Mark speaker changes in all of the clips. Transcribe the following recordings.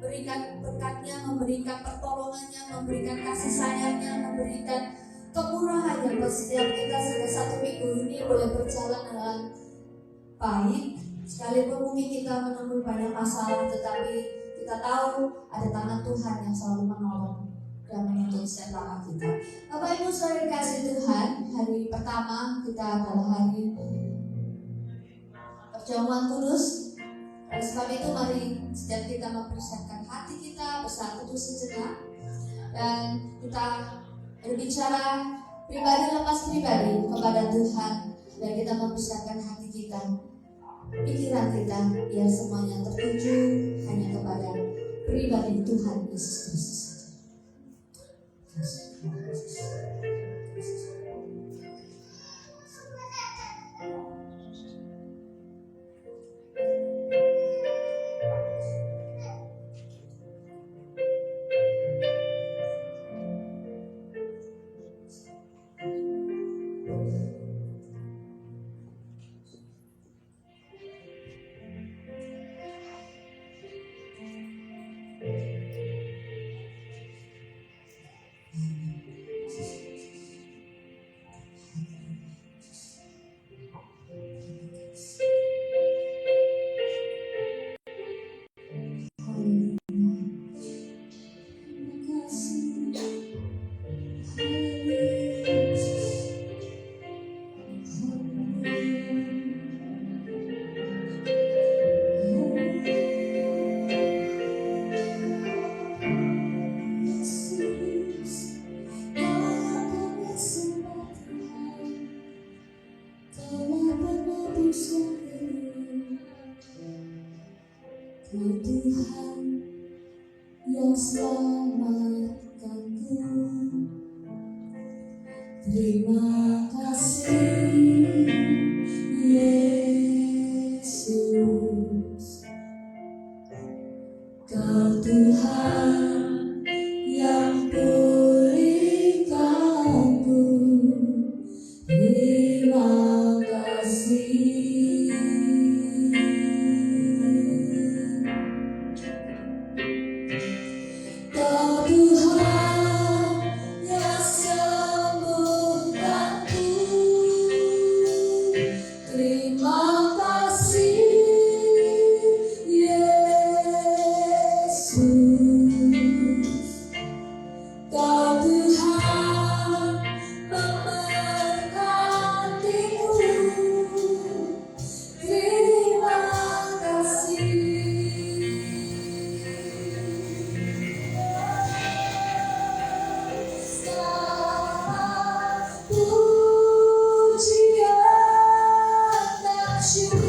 Speaker 1: memberikan berkat-Nya, memberikan pertolongan-Nya, memberikan kasih sayang-Nya, memberikan kemurahan-Nya buat setiap kita sehingga satu minggu ini boleh berjalan dengan baik. Sekalipun mungkin kita menemui banyak masalah, tetapi kita tahu ada tangan Tuhan yang selalu menolong dan menuntun setiap langkah kita. Bapak Ibu saudara kasih Tuhan, hari pertama kita adalah hari perjamuan kudus. Oleh sebab itu mari setiap kita mempersiapkan hati kita bersatu sejenak dan kita berbicara pribadi lepas pribadi kepada Tuhan, dan kita mempersiapkan hati kita, pikiran kita, biar semuanya tertuju hanya kepada pribadi Tuhan Yesus Kristus. Tuhan yang selamatkanku, terima kasih Yesus. Kau Tuhan yang pulihkanku, terima kasih. Yesus.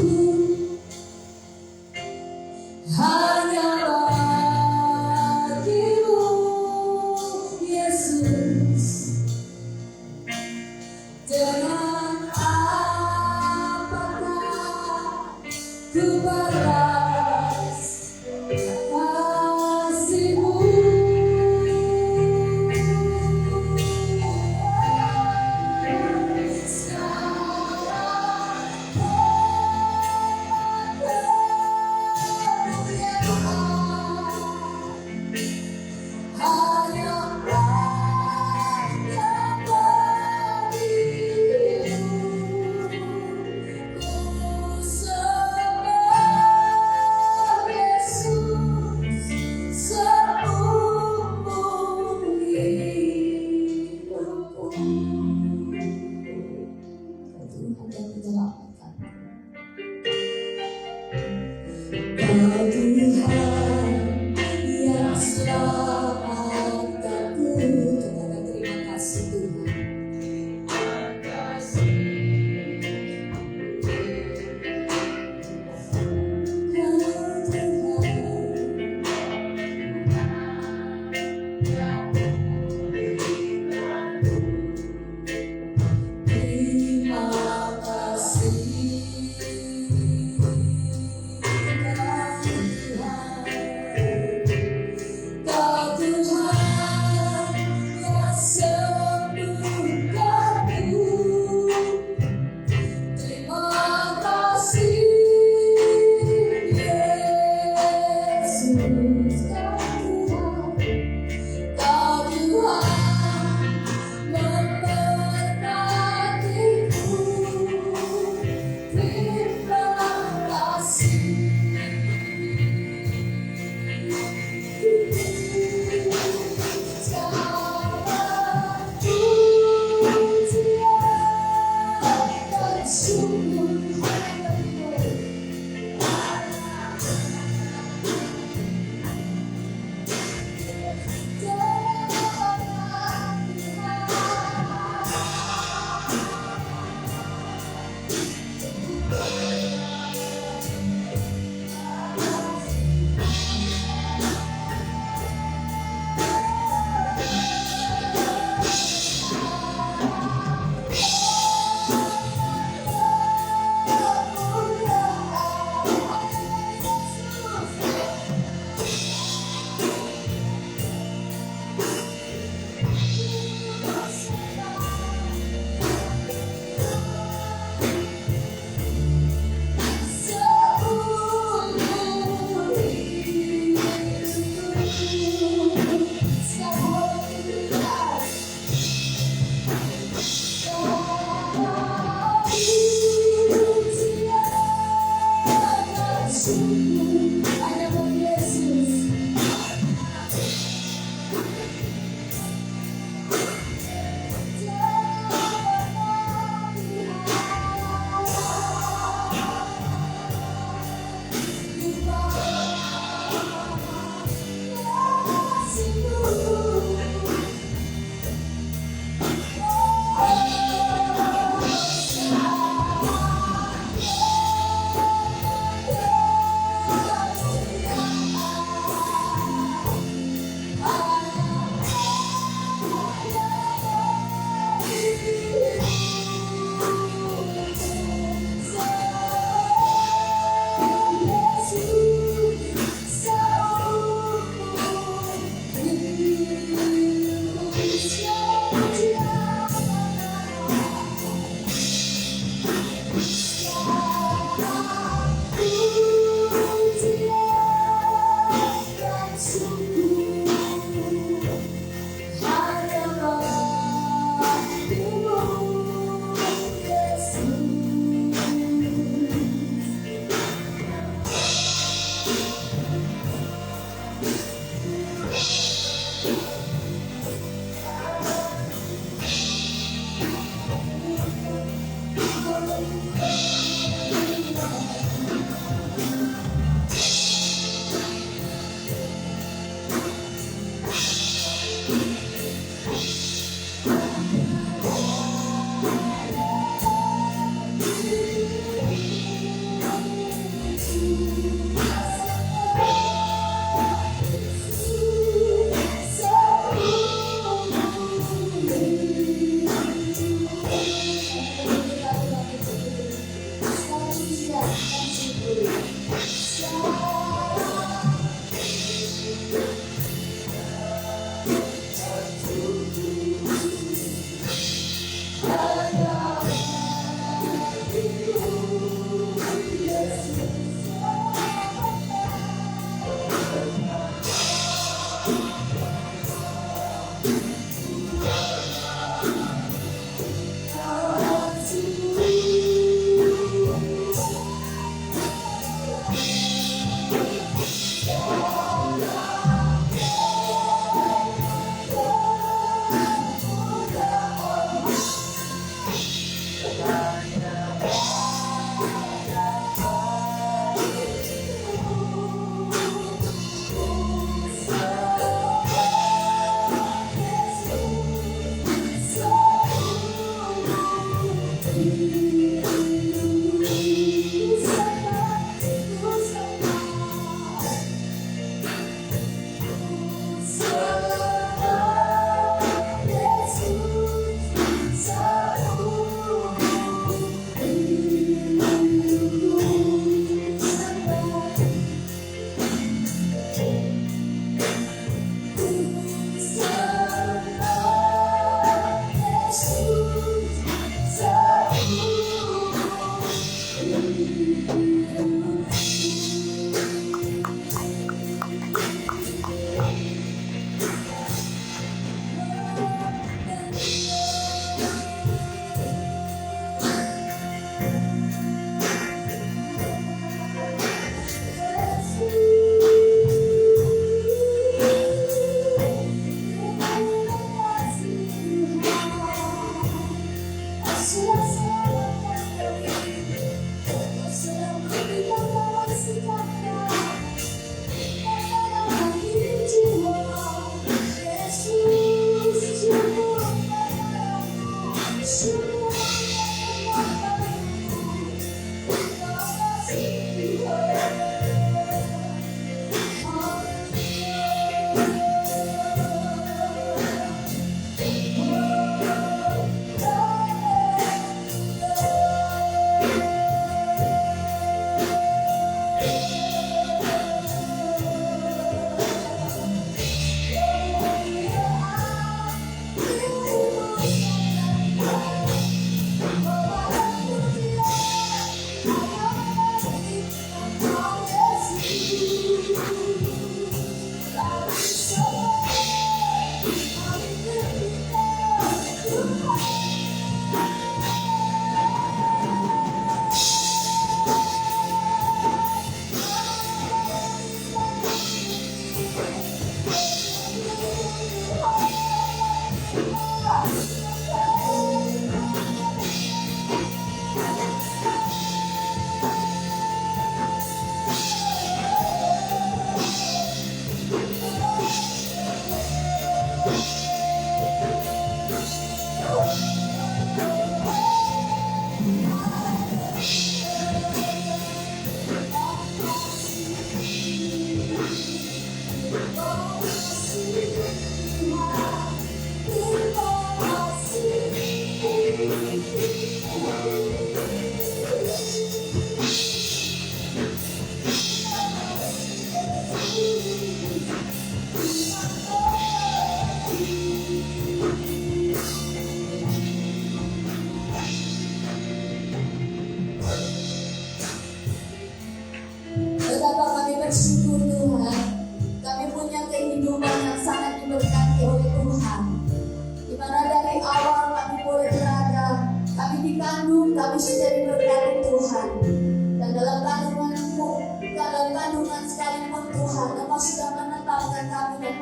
Speaker 2: Tuhan, Engkau sudah menetap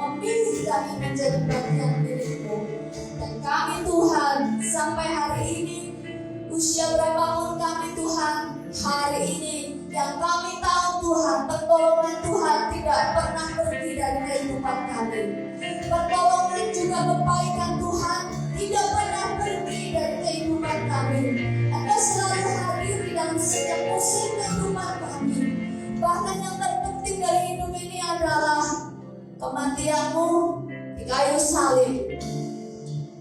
Speaker 1: memilih kami menjadi bagian milik-Mu. Dan kami Tuhan, sampai hari ini, usia berapapun kami Tuhan, hari ini yang kami tahu Tuhan, pertolongan Tuhan tidak pernah pergi dari kehidupan kami. Pertolongan juga kebaikan Tuhan tidak pernah pergi dari kehidupan kami. Engkau selalu hadir di dalam setiap musim kehidupan kami. Bahkan yang terpenting dari hidup ini adalah kematian-Mu di kayu salib,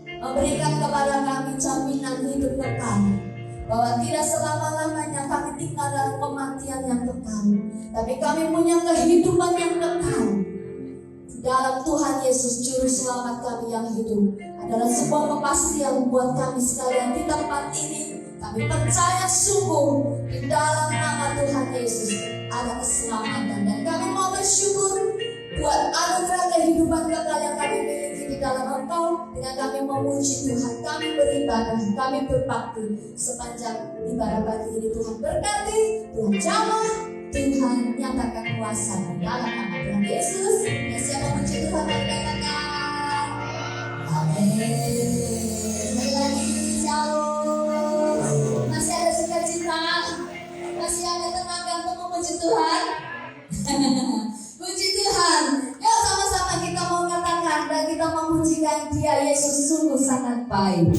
Speaker 1: memberikan kepada kami jaminan hidup kekal, bahwa tidak selama-lamanya kami tinggal dalam kematian yang kekal, tapi kami punya kehidupan yang kekal di dalam Tuhan Yesus Juru Selamat kami yang hidup. Adalah sebuah kepastian buat kami sekalian di tempat ini. Kami percaya sungguh di dalam nama Tuhan Yesus ada keselamatan, dan kami mau bersyukur buat anugerah kehidupan kekal yang kami miliki di dalam Engkau. Dengan kami memuji Tuhan, kami beribadah, kami berbakti sepanjang ibadah pagi ini. Tuhan berkati, Tuhan jamah, Tuhan nyatakan kuasa di dalam nama Tuhan Yesus. Dan siapa memuji Tuhan mari katakan amin. Sekali lagi shalom. Masih ada sukacita, masih ada tenaga untuk memuji Tuhan. Puji Tuhan. Yuk sama-sama kita mau katakan dan kita memujikan Dia, Yesus sungguh sangat baik.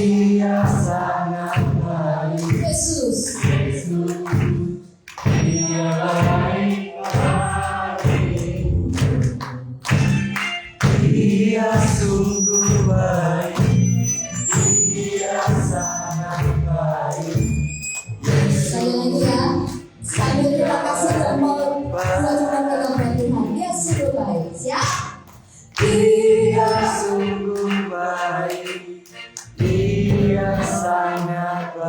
Speaker 2: Dia sangat baik.
Speaker 1: Yesus.
Speaker 2: Dia baik hatiku. Dia sungguh baik. Dia sangat baik.
Speaker 1: Sekali lagi ya. Sambil terima kasih dan mau buat dalam Tuhan. Dia sungguh baik. Siap?
Speaker 2: Dia sungguh baik. Dia sangat baik.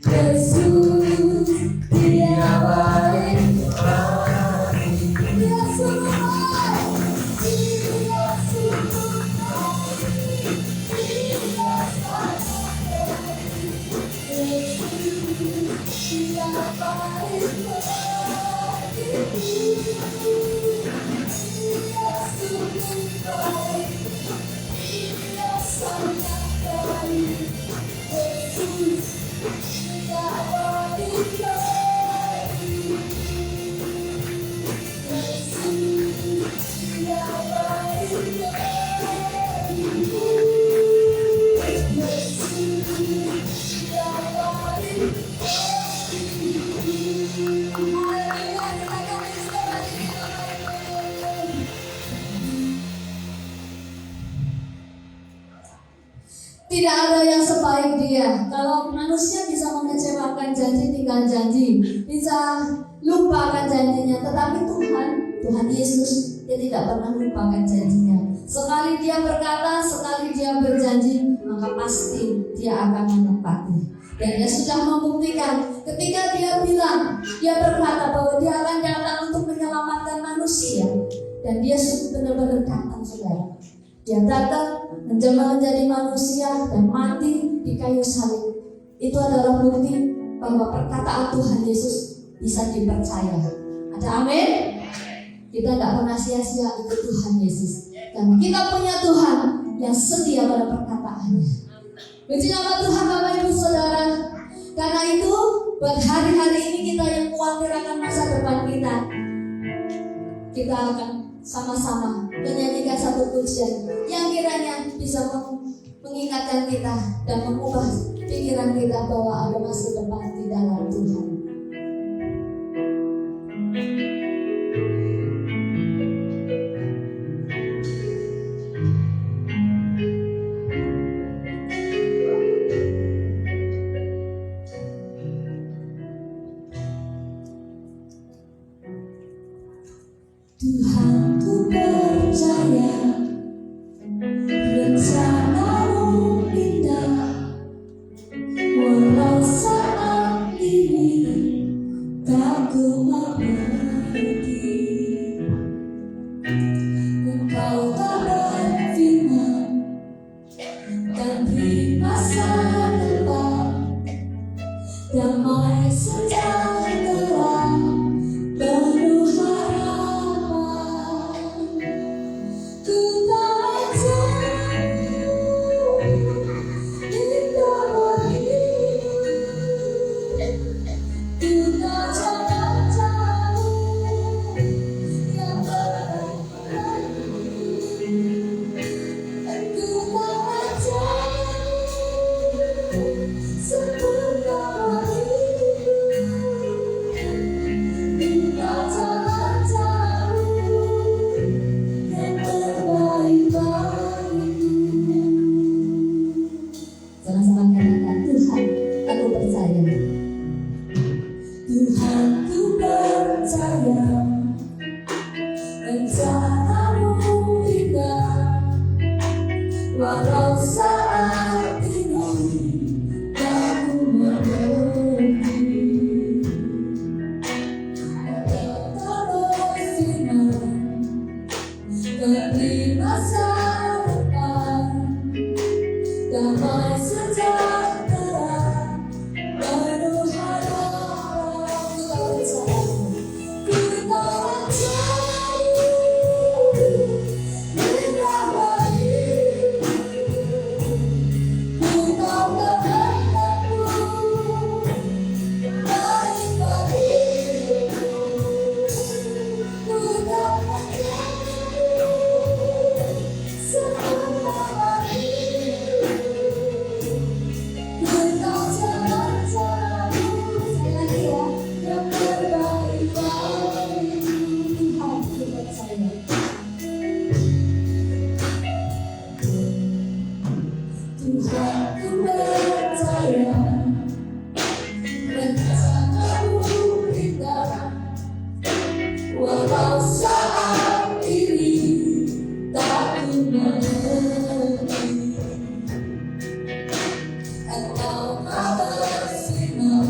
Speaker 1: Yesus, Dia baik, Dia sungguh baik, Dia sungguh baik, Dia sangat baik. Yesus, Dia baik bagiku, Dia sungguh baik, Dia sangat baik. Yesus, Dia baik bagiku, Yesus, Dia baik bagiku, Yesus, Dia baik bagiku. Haleluya, kita kami sudah bagi Tuhan. Tidak ada yang sebaik Dia. Kalau manusia bisa mengecewakan janji, tinggal janji, bisa lupakan janjinya, tetapi Tuhan Yesus, Dia tidak pernah lupakan janjinya. Sekali Dia berkata, sekali Dia berjanji, maka pasti Dia akan menepati. Dan Dia sudah membuktikan ketika Dia bilang, Dia berkata bahwa Dia akan datang untuk menyelamatkan manusia, dan Dia benar-benar datang, saudara. Dia datang menjelma menjadi manusia dan mati di kayu salib. Itu adalah bukti bahwa perkataan Tuhan Yesus bisa dipercaya. Ada amin? Kita tidak pernah sia-sia ikut Tuhan Yesus. Dan kita punya Tuhan yang setia pada perkataannya. Puji nama Tuhan Bapak Ibu Saudara. Karena itu buat hari-hari ini kita yang khawatir akan masa depan kita akan sama-sama menyanyikan satu pujian yang kiranya bisa mengingatkan kita dan mengubah pikiran kita bahwa ada masa depan di dalam Tuhan. Tuhan, ku percaya rencana-Mu indah, walau saat ini tak ku mengerti. Engkau tak berfirman dan beri masa depan, damai sejahtera penuh harapan. Ku tak jauh indah bagimu, ku tak jauh yang berarti, ku tak jauh sempurna bagimu, ku tak jauh yang terbaik bagiku. Sama-sama katakan, Tuhan, aku percaya. Tuhan, ku percaya rencana-Mu indah, walau saat ini tak ku mengerti. Engkau tak berfirman beri masa depan, damai sejahtera penuh harapan. Ku tak jauh indah bagimu, ku tak bertemu baik bagimu, ku tak sempurna bagimu, ku tak jauh. Sekali lagi ya, yang terbaik bagiku. Tuhan, ku percaya. Tuhan, ku percaya rencana-Mu indah, walau saat ini tak ku mengerti. Engkau tak berfirman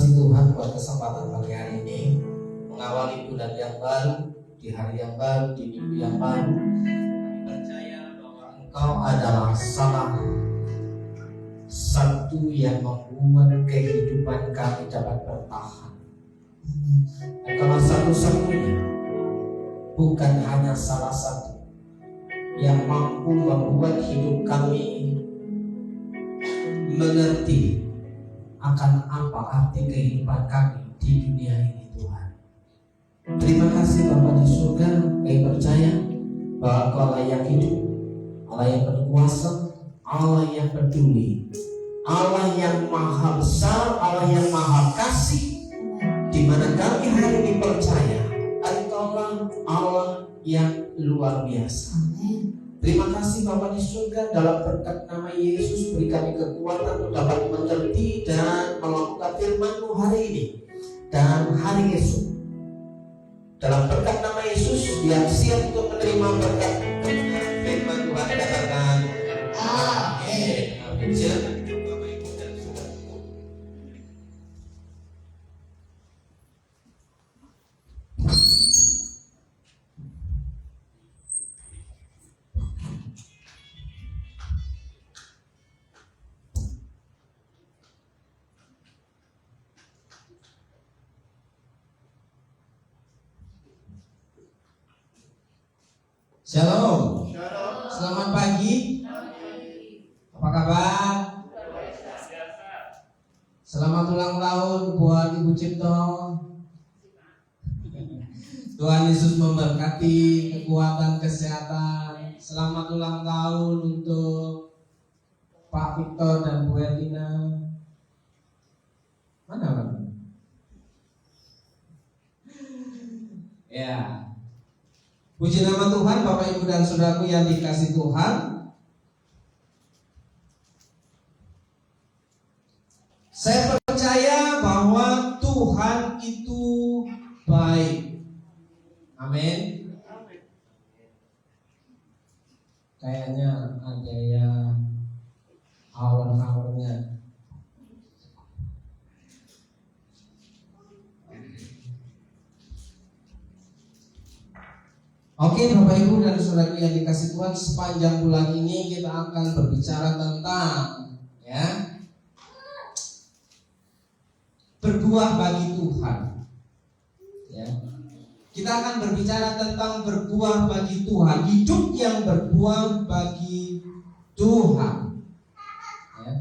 Speaker 3: kasih Tuhan buat kesempatan pagi hari ini, mengawali bulan yang baru, di hari yang baru, di minggu yang baru. Kami percaya bahwa Engkau adalah salah satu yang membuat kehidupan kami dapat bertahan. Engkaulah satu-satunya, bukan hanya salah satu, yang mampu membuat hidup kami mengerti akan apa arti kehidupan kami di dunia ini, Tuhan. Terima kasih Bapa di surga, kami percaya bahwa Engkau Allah yang hidup, Allah yang berkuasa, Allah yang peduli, Allah yang maha besar, Allah yang maha kasih, di mana kami hari ini percaya Engkaulah Allah yang luar biasa. Terima kasih Bapa di surga, dalam berkat nama Yesus beri kami kekuatan untuk dapat mengerti dan melakukan firman-Mu hari ini dan hari esok. Dalam berkat nama Yesus yang siap untuk menerima berkat firman Tuhan, katakan amin. Amin. Silakan Bapak Ibu dan Saudaraku. Shalom. Selamat pagi. Apa kabar? Selamat ulang tahun buat Ibu Cipto. Tuhan Yesus memberkati kekuatan, kesehatan. Selamat ulang tahun untuk Pak Victor dan Bu Erlina. Mana Pak? Ya. Puji nama Tuhan, Bapak Ibu dan Saudaraku yang dikasihi Tuhan. Saya percaya bahwa Tuhan itu baik. Amin. Kayaknya ada yang awal-awalnya. Oke, Bapak Ibu dan Saudara yang dikasih Tuhan, sepanjang bulan ini kita akan berbicara tentang berbuah bagi Tuhan. Ya. Kita akan berbicara tentang berbuah bagi Tuhan, hidup yang berbuah bagi Tuhan. Ya.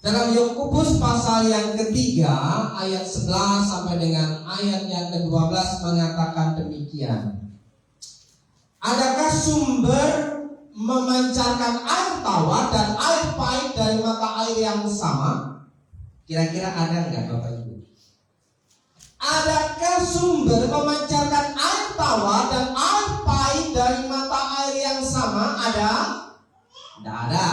Speaker 3: Dalam Yakobus pasal yang ketiga ayat 11 sampai dengan ayat yang ke-12 mengatakan demikian. Adakah sumber memancarkan air tawar dan air pahit dari mata air yang sama? Kira-kira ada enggak Bapak Ibu? Adakah sumber memancarkan air tawar dan air pahit dari mata air yang sama? Ada? Tidak ada.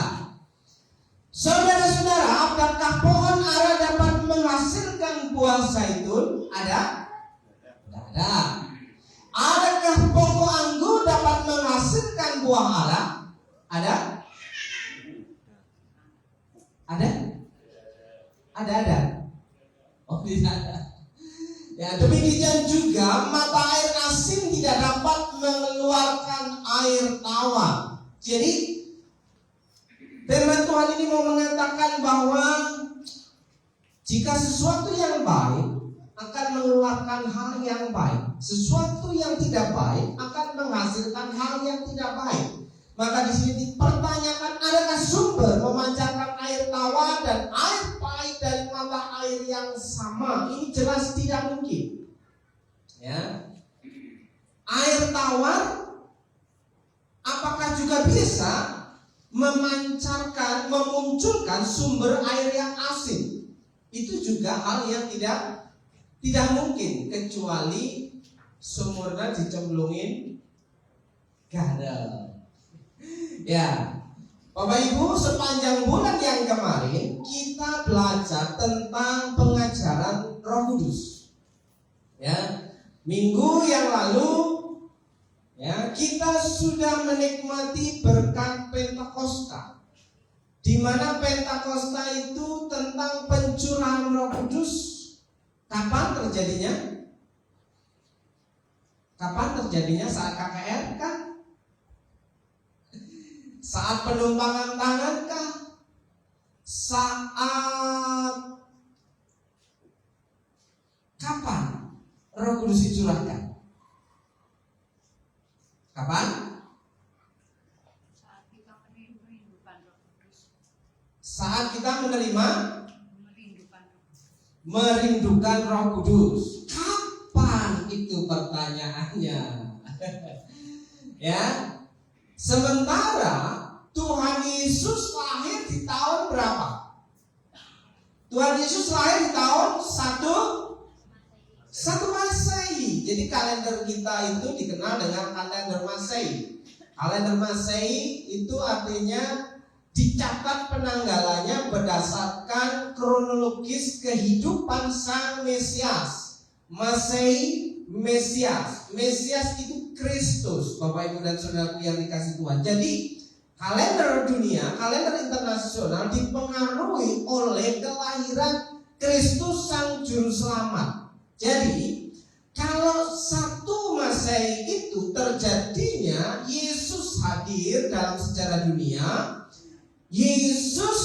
Speaker 3: Saudara-saudara, apakah pohon ara dapat menghasilkan buah zaitun? Ada? Tidak ada. Adakah pokok anggur dapat menghasilkan buah ara? Ada? Ada? Ada? Oh, tidak ada. Ya, demikian juga mata air asin tidak dapat mengeluarkan air tawar. Jadi firman Tuhan ini mau mengatakan bahwa jika sesuatu yang baik akan mengeluarkan hal yang baik, sesuatu yang tidak baik akan menghasilkan hal yang tidak baik. Maka di sini dipertanyakan, adakah sumber memancarkan air tawar dan air pahit dari mata air yang sama? Ini jelas tidak mungkin. Ya. Air tawar apakah juga bisa memunculkan sumber air yang asin? Itu juga hal yang tidak mungkin, kecuali sumurnya dicemplungin garam. Ya, Bapak Ibu, sepanjang bulan yang kemarin kita belajar tentang pengajaran Roh Kudus. Ya, minggu yang lalu ya kita sudah menikmati berkat Pentakosta. Di mana Pentakosta itu tentang pencurahan Roh Kudus. Kapan terjadinya? Kapan terjadinya? Saat KKR kan? Saat penumpangan tangan kah? Saat kapan Roh Kudus dicurahkan? Kapan? Saat kita menerima merindukan Roh Kudus. Kapan itu pertanyaannya? Ya. Sementara Tuhan Yesus lahir di tahun berapa? Tuhan Yesus lahir di tahun 1 Masehi. Jadi kalender kita itu dikenal dengan kalender Masehi. Kalender Masehi itu artinya dicatat penanggalannya berdasarkan kronologis kehidupan Sang Mesias. Masehi, Mesias. Mesias itu Kristus, Bapak Ibu dan Saudaraku yang dikasih Tuhan. Jadi kalender dunia, kalender internasional dipengaruhi oleh kelahiran Kristus Sang Juru Selamat. Jadi kalau 1 Masehi itu terjadinya Yesus hadir dalam sejarah dunia. Yesus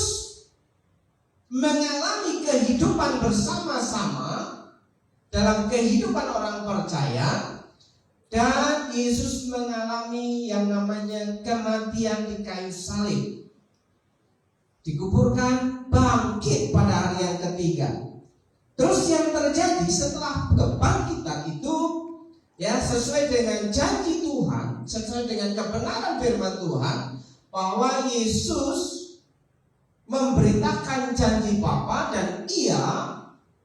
Speaker 3: mengalami kehidupan bersama-sama dalam kehidupan orang percaya, dan Yesus mengalami yang namanya kematian di kayu salib, dikuburkan, bangkit pada hari yang ketiga. Terus yang terjadi setelah kebangkitan itu, ya, sesuai dengan janji Tuhan, sesuai dengan kebenaran firman Tuhan, bahwa Yesus memberitakan janji Bapa dan Ia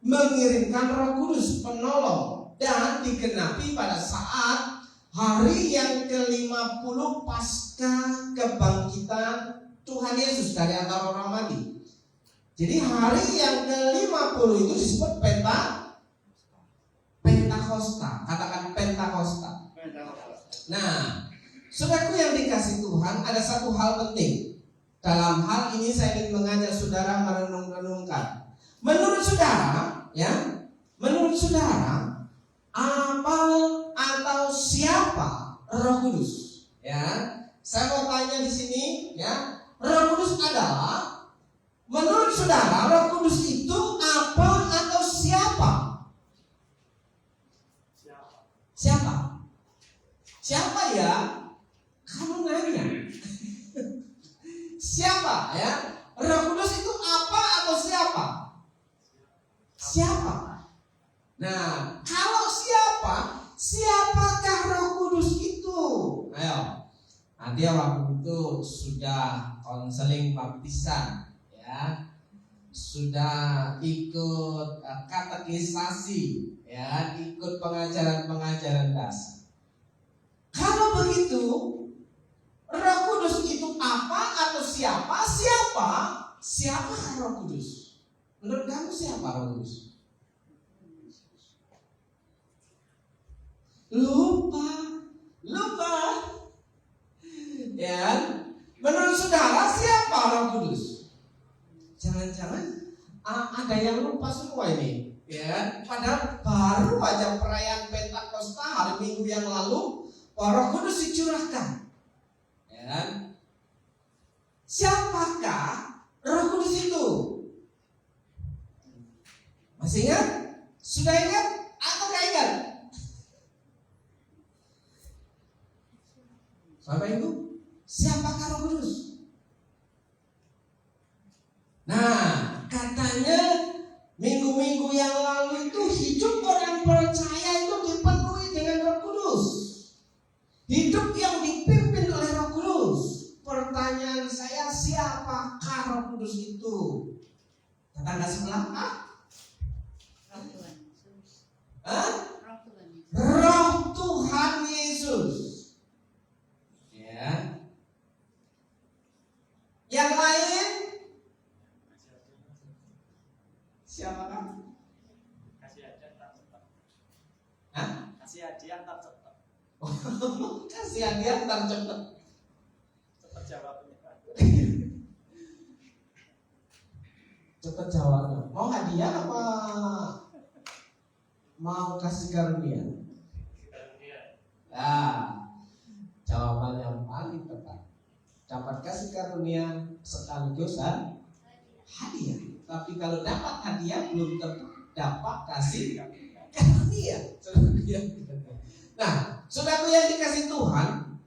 Speaker 3: mengirimkan Roh Kudus penolong, dan digenapi pada saat hari yang ke-50 pasca kebangkitan Tuhan Yesus dari antara orang mati. Jadi hari yang ke-50 itu disebut Pentakosta. Katakan Pentakosta. Nah, saudaraku yang dikasih Tuhan, ada satu hal penting. Dalam hal ini saya ingin mengajak saudara merenung-renungkan. Menurut saudara, ya, menurut saudara, apa atau siapa Roh Kudus? Ya, saya mau tanya di sini, ya, Roh Kudus adalah, menurut saudara, Roh Kudus itu apa atau siapa? Siapa? Siapa ya? Kamu nanya. Siapa ya? Roh Kudus itu apa atau siapa? Siapa? Nah, kalau siapa, siapakah Roh Kudus itu? Ayo. Nanti waktu itu sudah konseling baptisan, ya, sudah ikut katekisasi, ya, ikut pengajaran dasar. Kalau begitu, Roh Kudus itu apa atau siapa? Siapa Roh Kudus? Menurut kamu siapa Roh Kudus? Lupa. Ya, menurut saudara siapa Roh Kudus? Jangan-jangan ada yang lupa semua ini, ya. Padahal baru aja perayaan Pentakosta hari Minggu yang lalu, Roh Kudus dicurahkan. Ya. Siapakah Roh Kudus itu? Masih ingat? Sudah ingat atau gak ingat? Bapak Ibu, siapakah Roh Kudus? Nah, katanya minggu-minggu yang lalu itu hidup orang percaya itu dipenuhi dengan Roh Kudus. Hidup yang dipimpin oleh Roh Kudus. Pertanyaan saya, siapakah Roh Kudus itu? Tetangga sebelah? Roh Tuhan Yesus. Ya. Yang lain? Siapakah?
Speaker 2: Kasih hadiah tak cepat.
Speaker 3: Hah?
Speaker 2: Kasih hadiah tak cepat.
Speaker 3: Kasih hadiah ntar cepet.
Speaker 2: Cepat jawabnya.
Speaker 3: Cepat jawabnya. Mau hadiah apa mau kasih karunia? Nah, jawaban yang paling tepat. Dapat kasih karunia sekaligus hadiah. Tapi kalau dapat hadiah belum tentu dapat kasih karunia. Nah, saudaraku yang dikasih Tuhan,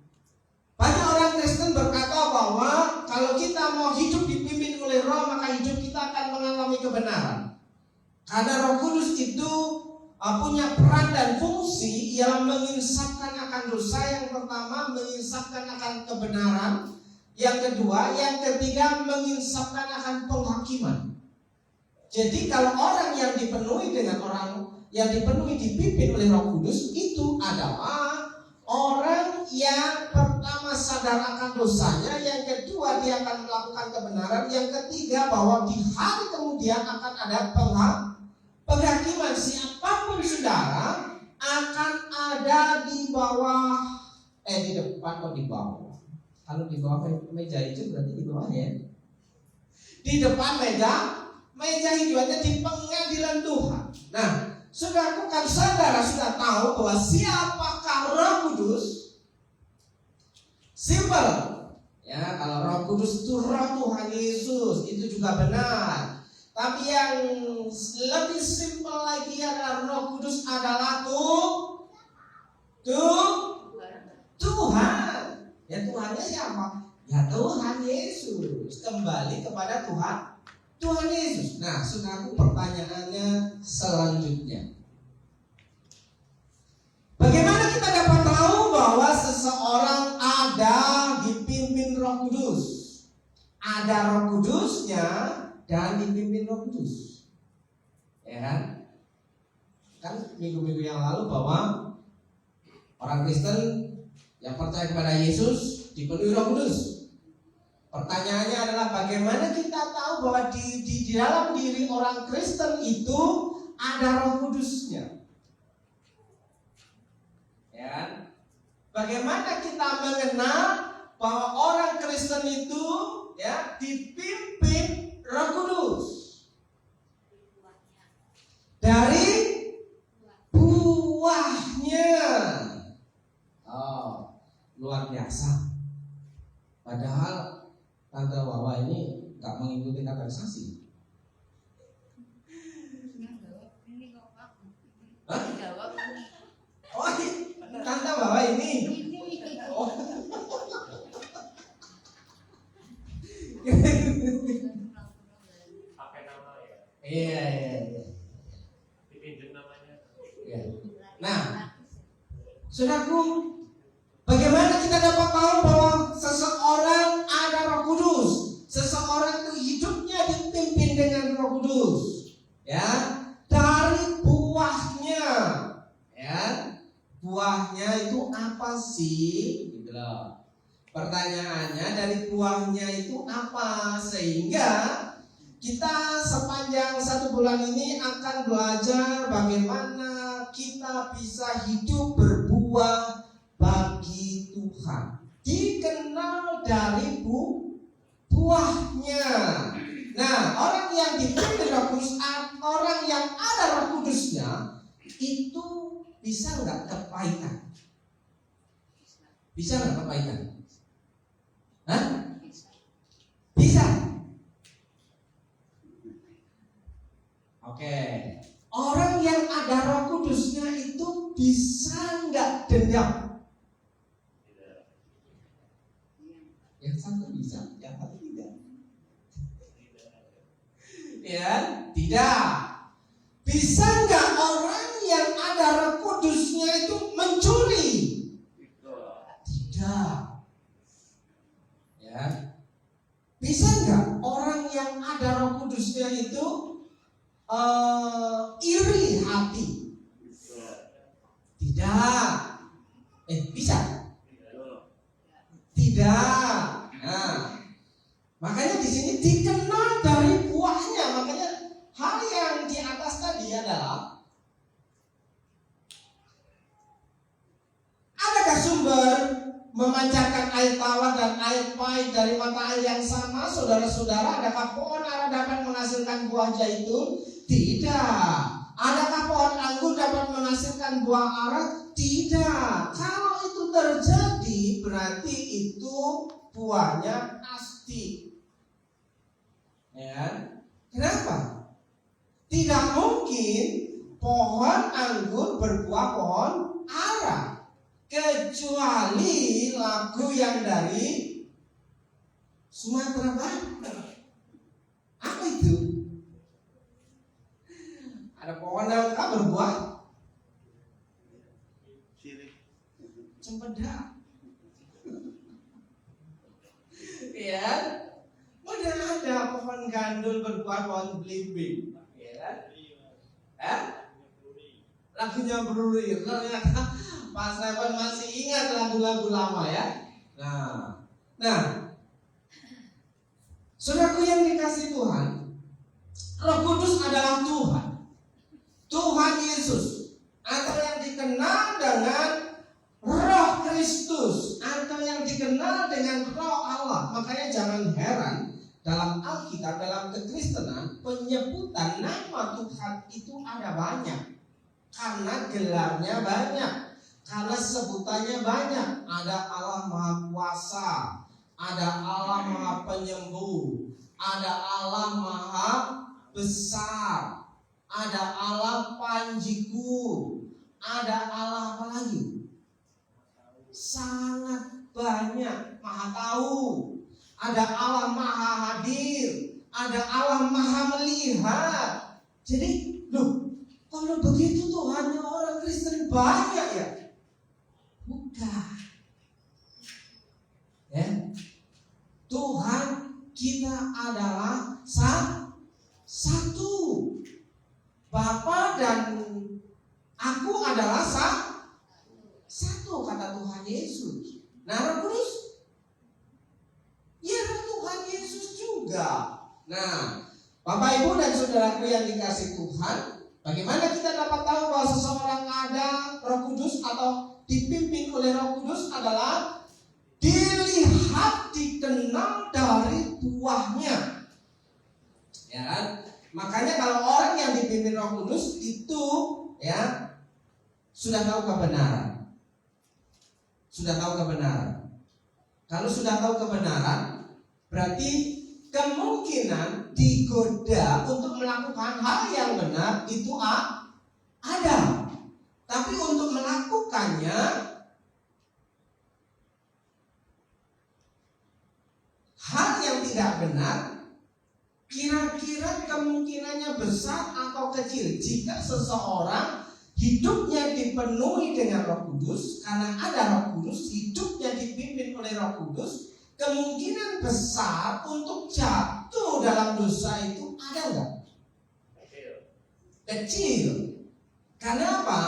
Speaker 3: banyak orang Kristen berkata bahwa kalau kita mau hidup dipimpin oleh Roh, maka hidup kita akan mengalami kebenaran. Karena Roh Kudus itu punya peran dan fungsi yang menginsafkan akan dosa. Yang pertama, menginsafkan akan kebenaran. Yang kedua, yang ketiga, menginsafkan akan penghakiman. Jadi kalau orang yang dipenuhi dengan orang yang dipenuhi dipimpin oleh Roh Kudus itu adalah orang yang pertama sadar akan dosanya, yang kedua dia akan melakukan kebenaran, yang ketiga bahwa di hari kemudian akan ada penghakiman. Siapapun saudara akan ada di bawah, di depan atau di bawah. Kalau di bawah meja itu berarti di bawah ya. Di depan meja hijaunya di pengadilan Tuhan. Nah, saudaraku, kan saudara sudah tahu bahwa siapakah Roh Kudus? Simpel. Ya, kalau Roh Kudus itu Roh Tuhan Yesus, itu juga benar. Tapi yang lebih simpel lagi adalah Roh Kudus adalah Tuhan. Ya, Tuhannya siapa? Ya, Tuhan Yesus. Kembali kepada Tuhan Yesus. Nah, saudaraku, pertanyaannya selanjutnya, bagaimana kita dapat tahu bahwa seseorang ada dipimpin Roh Kudus? Ada Roh Kudusnya dan dipimpin Roh Kudus. Ya kan? Kan minggu-minggu yang lalu bahwa orang Kristen yang percaya kepada Yesus dipenuhi Roh Kudus. Pertanyaannya adalah bagaimana kita tahu bahwa di dalam diri orang Kristen itu ada Roh Kudusnya? Ya. Bagaimana kita mengenal bahwa orang Kristen itu ya dipimpin Roh Kudus? Dari buahnya. Oh, luar biasa. Padahal Tante Wawa ini nggak mengikuti kategorisasi. Hah? Oh, Tante Wawa ini. Oh.
Speaker 2: Pakai nama ya.
Speaker 3: Iya.
Speaker 2: Dipinjam namanya.
Speaker 3: Iya. Nah, saudaraku, bagaimana kita dapat tahu bahwa seseorang ada Roh Kudus? Seseorang itu hidupnya dipimpin dengan Roh Kudus. Ya, dari buahnya. Ya, buahnya itu apa sih? Gitu loh. Pertanyaannya, dari buahnya itu apa? Sehingga kita sepanjang 1 bulan ini akan belajar bagaimana kita bisa hidup berbuah bagi Tuhan. Dikenal dari buahnya. Nah, orang yang dipimpin Roh Kudus, orang yang ada Roh Kudusnya, itu bisa nggak kepahitan? Bisa nggak kepahitan? Hah? Bisa. Oke. Orang yang ada Roh Kudusnya itu bisa nggak dendam? Yang satu bisa, yang satu tidak. Ya, tidak. Bisa nggak orang yang ada Roh Kudusnya itu mencuri? Tidak. Ya. Bisa nggak orang yang ada Roh Kudusnya itu iri hati? Tidak. Bisa? Tidak. Nah, makanya di sini dikenal dari buahnya. Makanya hal yang di atas tadi adalah, adakah sumber memancarkan air tawar dan air pahit dari mata air yang sama? Saudara-saudara, adakah pohon ara dapat menghasilkan buah zaitun? Tidak. Adakah pohon anggur dapat menghasilkan buah ara? Tidak. Kalau itu terjadi, berarti itu buahnya pasti. Ya. Kenapa? Tidak mungkin pohon anggur berbuah pohon ara, kecuali lagu yang dari Sumatera Barat. Apa itu? Ada pohon nangka berbuah cempedak. Ya, mana ada pohon gandul berbuah pohon belimbing? Ya, lagunya Bruri. Ternyata Pak Stefan masih ingat lagu-lagu lama ya. Nah, saudaraku yang dikasih Tuhan, Roh Kudus adalah Tuhan. Tuhan Yesus, atau yang dikenal dengan Roh Kristus, atau yang dikenal dengan Roh Allah. Makanya jangan heran dalam Alkitab, dalam kekristenan, penyebutan nama Tuhan itu ada banyak. Karena gelarnya banyak, karena sebutannya banyak. Ada Allah Maha Kuasa, ada Allah Maha Penyembuh, ada Allah Maha Besar, ada Allah Panjiku, ada Allah apa lagi? Sangat banyak. Maha Tahu, ada Allah Maha Hadir, ada Allah Maha Melihat. Jadi, kalau begitu Tuhannya orang Kristen banyak ya? Bukan. Ya. Tuhan kita adalah satu. Bapa dan aku adalah satu, kata Tuhan Yesus. Nah, Roh Kudus, ya Tuhan Yesus juga. Nah, Bapak Ibu dan saudaraku yang dikasih Tuhan, bagaimana kita dapat tahu bahwa seseorang ada Roh Kudus atau dipimpin oleh Roh Kudus adalah dilihat, dikenal dari buahnya. Ya kan? Makanya kalau orang yang dipimpin Roh Kudus itu ya sudah tahu kebenaran. Sudah tahu kebenaran. Kalau sudah tahu kebenaran, berarti kemungkinan digoda untuk melakukan hal yang benar itu ada. Tapi untuk melakukannya hal yang tidak benar, kira-kira kemungkinannya besar atau kecil jika seseorang hidupnya dipenuhi dengan Roh Kudus. Karena ada Roh Kudus, hidupnya dipimpin oleh Roh Kudus, kemungkinan besar untuk jatuh dalam dosa itu ada enggak? Kecil. Karena apa?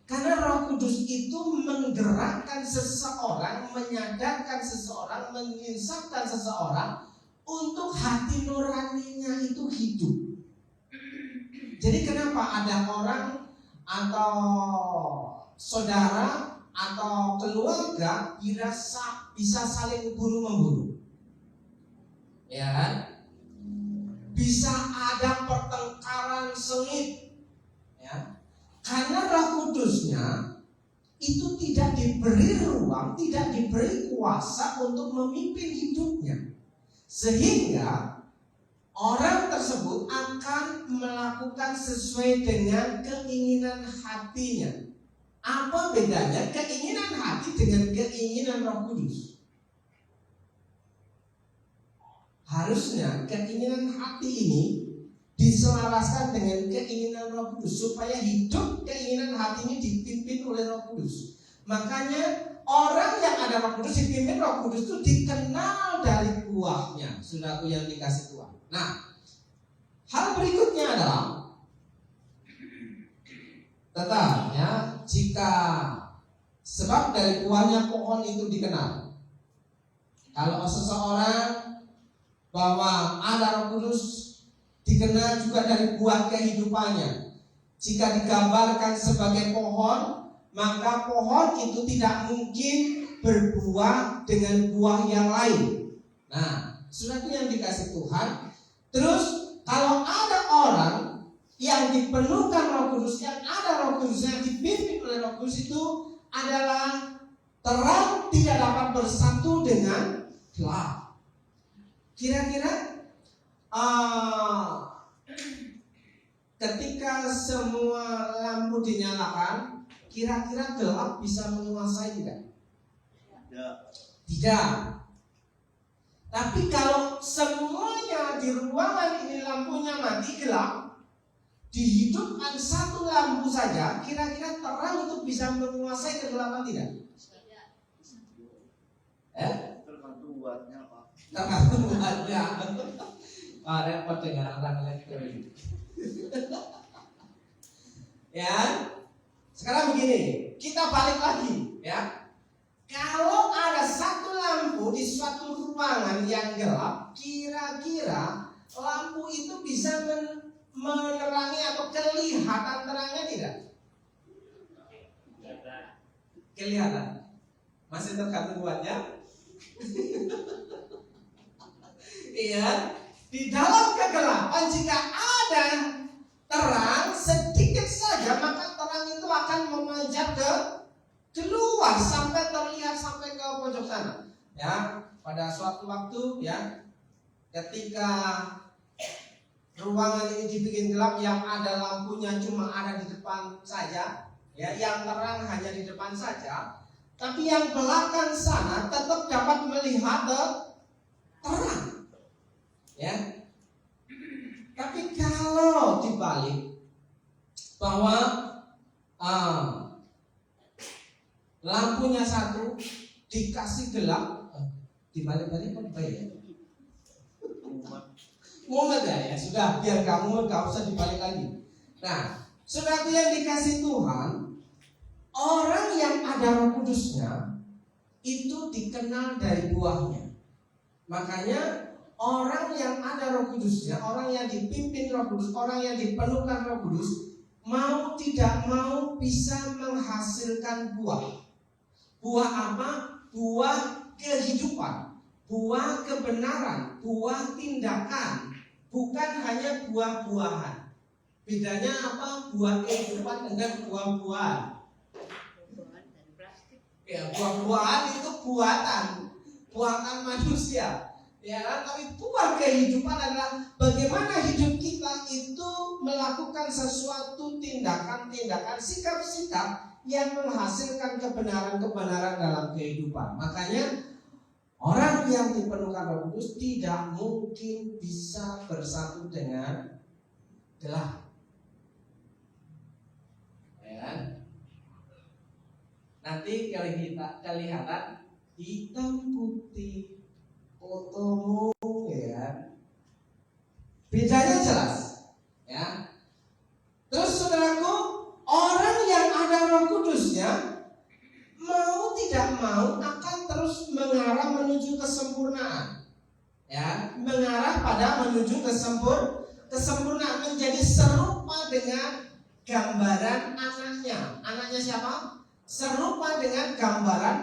Speaker 3: Karena Roh Kudus itu menggerakkan seseorang, menyadarkan seseorang, menyinsapkan seseorang untuk hati nuraninya itu hidup. Jadi kenapa ada orang atau saudara atau keluarga bisa saling bunuh-membunuh? Ya kan? Bisa ada pertengkaran sengit. Ya. Karena Roh Kudusnya itu tidak diberi ruang, tidak diberi kuasa untuk memimpin hidupnya. Sehingga orang tersebut akan melakukan sesuai dengan keinginan hatinya. Apa bedanya keinginan hati dengan keinginan Roh Kudus? Harusnya keinginan hati ini diselaraskan dengan keinginan Roh Kudus, supaya hidup keinginan hati ini dipimpin oleh Roh Kudus. Makanya orang yang ada Roh Kudus, dipimpin Roh Kudus itu dikenal dari buahnya, saudaraku yang dikasih Tuhan. Nah, hal berikutnya adalah tetap ya, jika sebab dari buahnya pohon itu dikenal. Kalau seseorang bahwa ada Roh Kudus, dikenal juga dari buah kehidupannya. Jika digambarkan sebagai pohon, maka pohon itu tidak mungkin berbuah dengan buah yang lain. Nah, saudaraku yang dikasih Tuhan, terus kalau ada orang yang dipenuhkan Roh Kudus, yang ada Roh Kudus, yang dipimpin oleh Roh Kudus, itu adalah terang tidak dapat bersatu dengan gelap. Kira-kira ketika semua lampu dinyalakan, kira-kira gelap bisa menguasai tidak? Tidak. Tapi kalau semuanya di ruangan ini lampunya mati, gelap, dihidupkan satu lampu saja, kira-kira terang itu bisa menguasai kegelapan tidak?
Speaker 2: Tergantung buatnya Pak.
Speaker 3: Tergantung buatnya. Repot dengan orang elektronik. Ya, sekarang begini, kita balik lagi, ya. Kalau ada satu lampu di suatu ruangan yang gelap, kira-kira lampu itu bisa menerangi atau kelihatan terangnya tidak? Kelihatan. Masih tergantung buatnya. Iya. Di dalam kegelapan jika ada terang sedikit saja, maka terang itu akan memanjat ke keluar sampai terlihat sampai ke pojok sana. Ya, pada suatu waktu ya, ketika ruangan ini dibikin gelap, yang ada lampunya cuma ada di depan saja, ya, yang terang hanya di depan saja, tapi yang belakang sana tetap dapat melihat terang. Ya, tapi kalau dibalik bahwa lampunya satu dikasih gelap, dibalik-balik apa ya? Mumet ya, sudah biar kamu gak usah dibalik lagi. Nah, saudara yang dikasih Tuhan, orang yang ada Roh Kudusnya itu dikenal dari buahnya. Makanya orang yang ada Roh Kudusnya, orang yang dipimpin Roh Kudus, orang yang dipenuhkan Roh Kudus, mau tidak mau bisa menghasilkan buah. Buah apa? Buah kehidupan, buah kebenaran, buah tindakan, bukan hanya buah-buahan. Bedanya apa? Buah kehidupan dengan buah-buahan. Ya, buah-buahan itu buatan manusia. Ya, tapi buah kehidupan adalah bagaimana hidup kita itu melakukan sesuatu tindakan-tindakan, sikap-sikap yang menghasilkan kebenaran-kebenaran dalam kehidupan. Makanya orang yang dipenuhkan Roh Kudus tidak mungkin bisa bersatu dengan gelap. Ya. Nanti kelihatan hitam putih fotomu, ya. Bedanya jelas, ya. Terus saudaraku, orang yang ada Roh Kudusnya mau tidak mau akan terus mengarah menuju kesempurnaan, ya, mengarah pada menuju kesempurnaan, menjadi serupa dengan gambaran anaknya. Anaknya siapa? Serupa dengan gambaran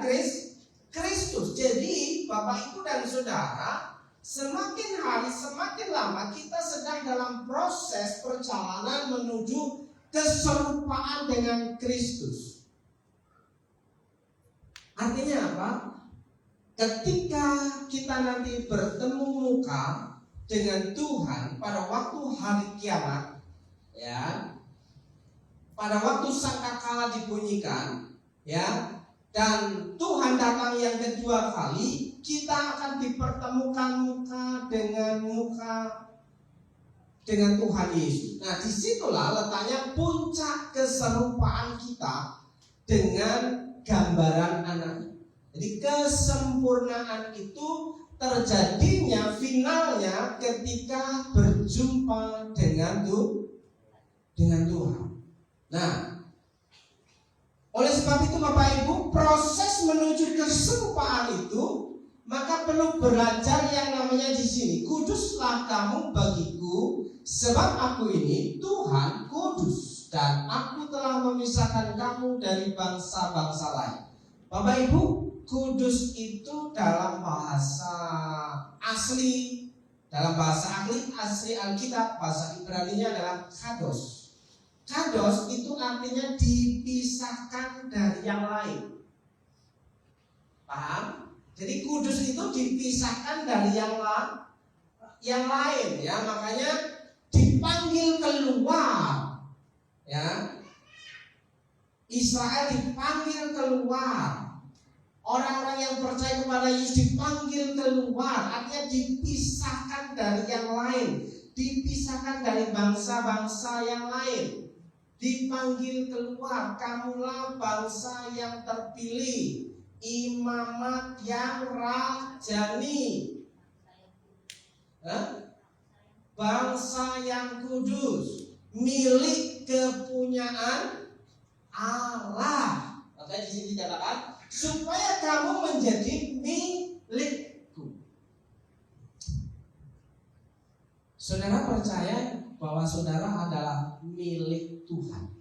Speaker 3: Kristus. Jadi Bapak Ibu dan Saudara, semakin hari semakin lama kita sedang dalam proses perjalanan menuju keserupaan dengan Kristus. Artinya apa? Ketika kita nanti bertemu muka dengan Tuhan pada waktu hari kiamat, ya, pada waktu sangkakala dibunyikan, ya, dan Tuhan datang yang kedua kali, kita akan dipertemukan muka dengan Tuhan Yesus. Nah, disitulah letaknya puncak keserupaan kita dengan gambaran anaknya. Jadi kesempurnaan itu terjadinya finalnya ketika berjumpa dengan Tuhan. Nah, oleh sebab itu Bapak Ibu, proses menuju keserupaan itu maka perlu belajar yang namanya di sini, kuduslah kamu bagiku, sebab aku ini Tuhan kudus, dan aku telah memisahkan kamu dari bangsa-bangsa lain. Bapak Ibu, kudus itu dalam bahasa asli asli Alkitab, bahasa Ibrani-nya adalah kados. Kados itu artinya dipisahkan dari yang lain. Paham? Jadi kudus itu dipisahkan dari yang lain, ya. Makanya dipanggil keluar, ya. Israel dipanggil keluar. Orang-orang yang percaya kepada Yesus dipanggil keluar, artinya dipisahkan dari yang lain, dipisahkan dari bangsa-bangsa yang lain. Dipanggil keluar, kamulah bangsa yang terpilih, imamat yang rajani, bangsa yang kudus, milik kepunyaan Allah. Makanya di sini dikatakan supaya kamu menjadi milikku. Saudara percaya bahwa saudara adalah milik Tuhan.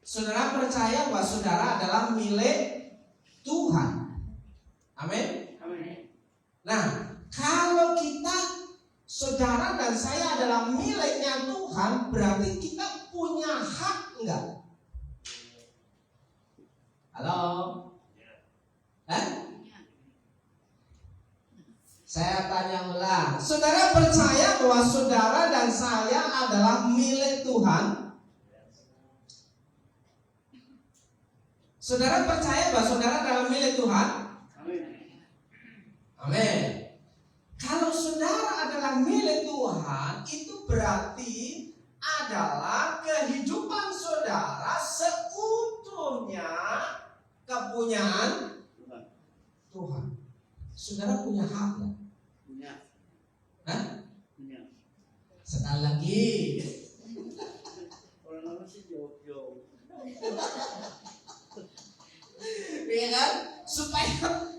Speaker 3: Saudara percaya bahwa saudara adalah milik Tuhan. Amin. Nah, kalau kita, saudara dan saya adalah miliknya Tuhan, berarti kita punya hak enggak? Halo? Saya tanya ulang. Saudara percaya bahwa saudara dan saya adalah milik Tuhan? Saudara percaya bahwa saudara adalah milik Tuhan? Amin. Kalau saudara adalah milik Tuhan, itu berarti adalah kehidupan saudara seutuhnya kepunyaan Tuhan. Saudara punya hak nggak?
Speaker 2: Punya. Punya.
Speaker 3: Sekali lagi.
Speaker 2: Orang-orang sih jauh-jauh.
Speaker 3: Iya kan?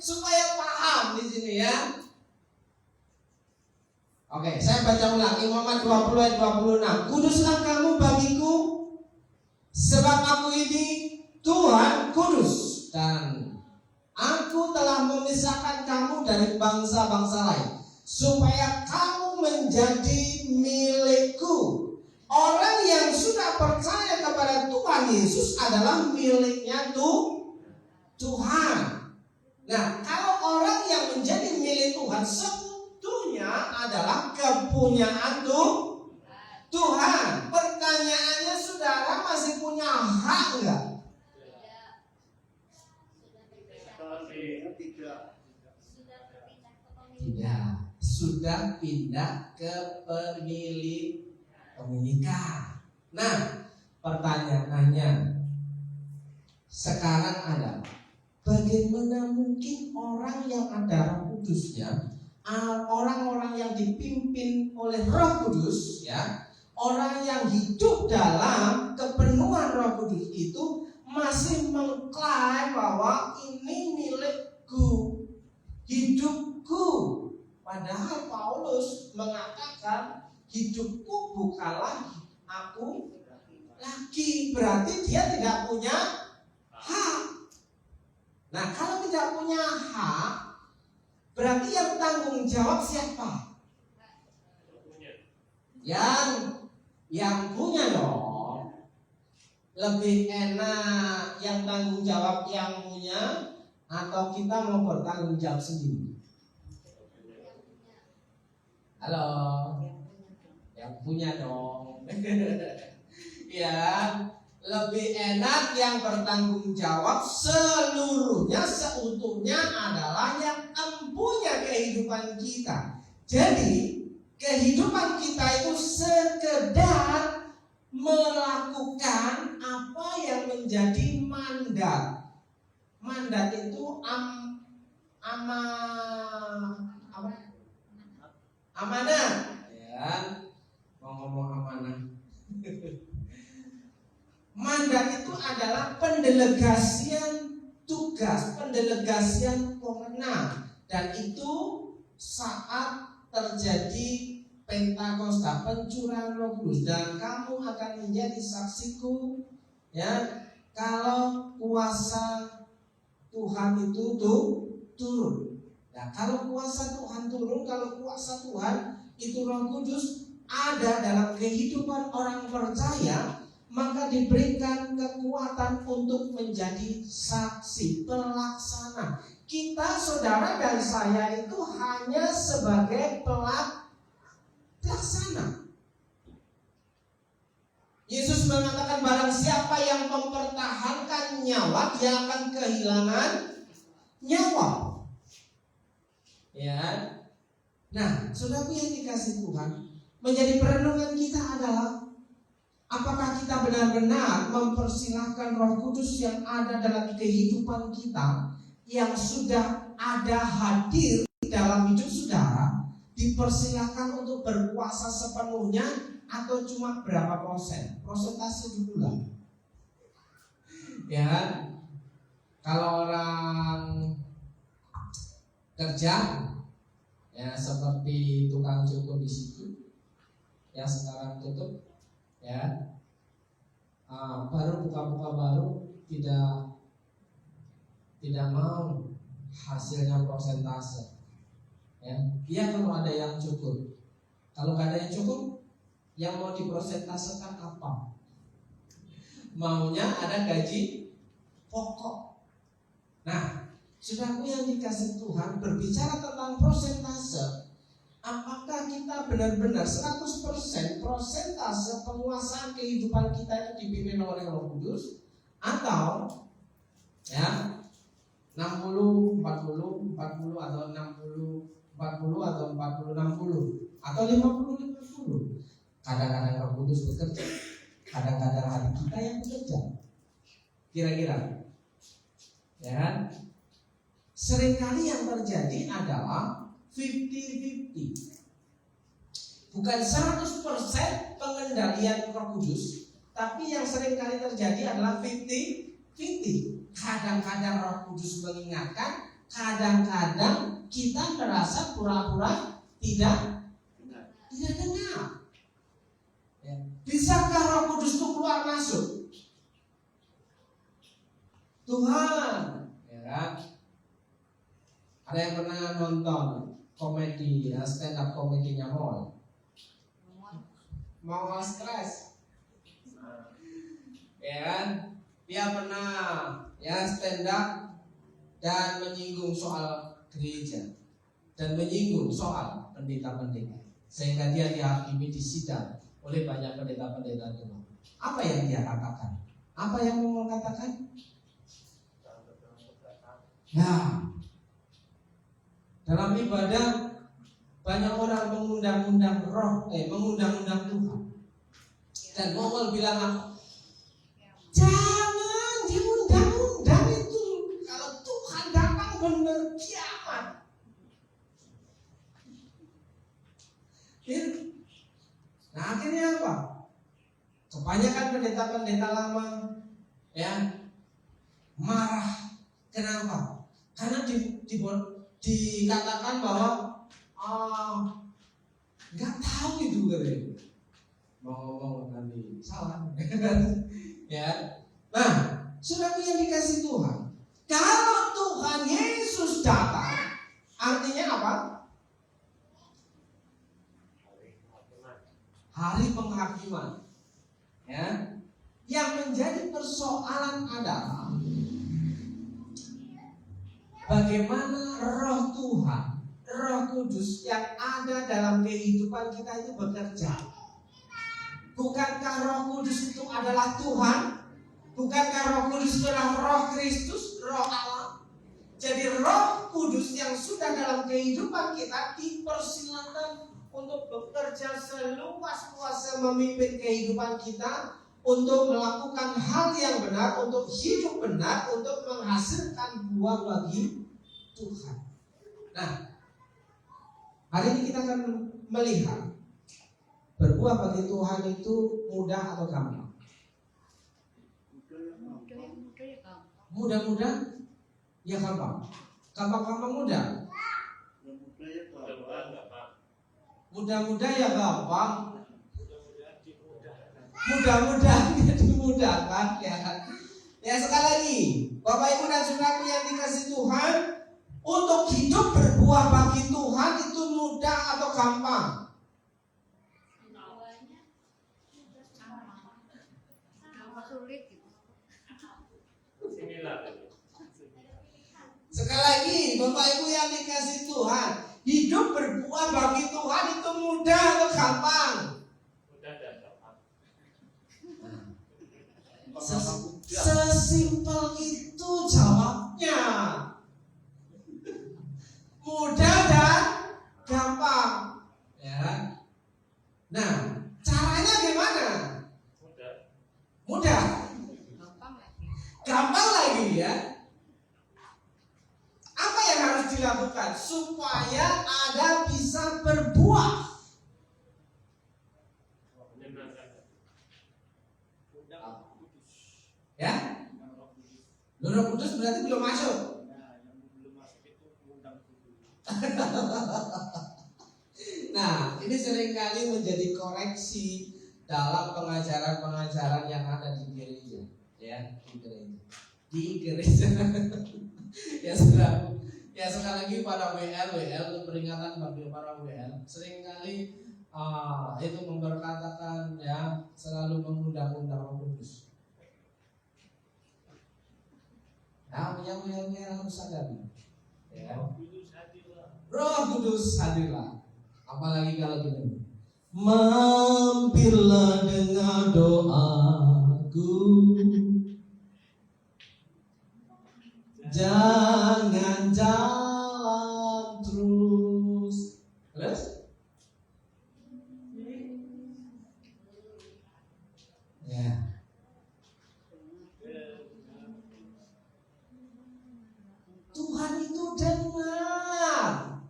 Speaker 3: Supaya paham di sini ya. Oke, saya baca ulang Imamat 20 ayat 26. Kuduslah kamu bagiku, sebab aku ini Tuhan kudus, dan aku telah memisahkan kamu dari bangsa-bangsa lain, supaya kamu menjadi milikku. Orang yang sudah percaya kepada Tuhan Yesus adalah miliknya Tuhan. Nah, kalau orang yang menjadi milik Tuhan seutuhnya adalah kepunyaan Tuhan. Pertanyaannya, saudara masih punya hak enggak? Tidak. Sudah pindah ke pemilikan. Nah, pertanyaannya sekarang adalah bagaimana mungkin orang yang ada Roh Kudusnya, orang-orang yang dipimpin oleh Roh Kudus, ya, orang yang hidup dalam kepenuhan Roh Kudus itu masih mengklaim bahwa ini milikku, hidupku. Padahal Paulus mengatakan hidupku bukanlah aku lagi. Berarti dia tidak punya hak. Nah, kalau tidak punya hak, berarti yang tanggung jawab siapa? Yang punya dong. Lebih enak yang tanggung jawab yang punya, atau kita mau bertanggung jawab sendiri? Halo, yang punya dong. Ya, lebih enak yang bertanggung jawab seluruhnya, seutuhnya adalah yang empunya kehidupan kita. Jadi kehidupan kita itu sekedar melakukan apa yang menjadi mandat. Mandat itu amanah, ya. Mau ngomong amanah. Mandat itu adalah pendelegasian tugas, pendelegasian wewenang, dan itu saat terjadi Pentakosta, pencurahan Roh Kudus, dan kamu akan menjadi saksiku, ya, kalau kuasa Tuhan itu tuh turun. Nah, kalau kuasa Tuhan turun, kalau kuasa Tuhan itu Roh Kudus ada dalam kehidupan orang percaya, maka diberikan kekuatan untuk menjadi saksi, pelaksana. Kita, saudara dan saya itu hanya sebagai pelaksana. Yesus mengatakan barang siapa yang mempertahankan nyawa, dia akan kehilangan nyawa. Ya. Nah, saudaraku yang dikasih Tuhan, menjadi perenungan kita adalah apakah kita benar-benar mempersilahkan Roh Kudus yang ada dalam kehidupan kita, yang sudah ada hadir dalam hidup saudara, dipersilahkan untuk berkuasa sepenuhnya, atau cuma berapa persen? Persentase dulu lah. Ya, kalau orang kerja, ya seperti tukang cukur di situ, yang sekarang tutup, ya, baru buka-buka baru tidak mau hasilnya persentase. Ya, dia kalau ada yang cukup, kalau nggak ada yang cukup, yang mau dipersentasekan apa? Maunya ada gaji pokok. Nah, saudaraku yang dikasih Tuhan, berbicara tentang persentase, apakah kita benar-benar 100% persentase penguasaan kehidupan kita itu dipimpin oleh Roh Kudus, atau ya 60 40 40 atau 60 40 atau 40 60 atau 50 50? Kadang-kadang Roh Kudus bekerja, kadang-kadang hati kita yang bekerja. Kira-kira, ya, seringkali yang terjadi adalah 50-50. Bukan 100% pengendalian Roh Kudus, tapi yang seringkali terjadi adalah 50-50. Kadang-kadang Roh Kudus mengingatkan, kadang-kadang kita merasa pura-pura tidak dengar. Bisakah Roh Kudus itu keluar masuk? Tuhan, ya kan? Ada yang pernah nonton komedi, ya, stand up komedinya Mau stres, ya kan? Dia pernah ya stand up dan menyinggung soal gereja dan menyinggung soal pendeta-pendeta, sehingga dia dihakimi di sidang oleh banyak pendeta-pendeta Tuhan. Apa yang dia katakan? Apa yang mau katakan? Ya, dalam ibadah banyak orang mengundang-undang Tuhan. Dan Mongol bilang apa? Jangan diundang-undang itu. Kalau Tuhan datang benar kiamat. Nah, akhirnya apa? Kebanyakan pendeta-pendeta lama ya marah. Kenapa? Karena dikatakan bahwa nggak tahu itu katanya. Mau ngomong nanti salah. Ya. Nah, saudara yang dikasih Tuhan, kalau Tuhan Yesus datang, artinya apa? Hari penghakiman. Ya. Yang menjadi persoalan adalah bagaimana Roh Tuhan, Roh Kudus yang ada dalam kehidupan kita itu bekerja. Bukankah Roh Kudus itu adalah Tuhan? Bukankah Roh Kudus itu adalah Roh Kristus, Roh Allah? Jadi Roh Kudus yang sudah dalam kehidupan kita dipersilakan untuk bekerja seluas-luasnya memimpin kehidupan kita, untuk melakukan hal yang benar, untuk hidup benar, untuk menghasilkan buah bagi Tuhan. Nah, hari ini kita akan melihat berbuah bagi Tuhan itu mudah atau gampang? Mudah-mudah ya gampang. Gampang-gampang mudah. Mudah-mudah ya gampang. Mudah-mudahan dimudahkan ya. Ya sekali lagi, Bapak Ibu dan Saudaraku yang dikasihi Tuhan, untuk hidup berbuah bagi Tuhan itu mudah atau gampang? Sekali lagi, Bapak Ibu yang dikasihi Tuhan, hidup berbuah bagi Tuhan itu mudah atau gampang?
Speaker 4: Mudah dan gampang.
Speaker 3: Sesimpel itu jawabnya. Mudah dan gampang, ya. Nah, caranya gimana? Mudah. Gampang lagi ya. Apa yang harus dilakukan supaya Anda bisa berbuah? Ya? Roh Kudus berarti belum masuk. Nah, ini seringkali menjadi koreksi dalam pengajaran-pengajaran yang ada di gereja, ya, di gereja. Ya sekali lagi pada WL peringatan bagi para WL seringkali itu memberkatakan ya selalu mengundang-undang Roh Kudus. Nah, yang harus sadar, ya. Roh Kudus hadirlah. Apalagi kalau gini, mampirlah dengan doaku, jangan jalan terus. Ya. Tuhan itu dengar,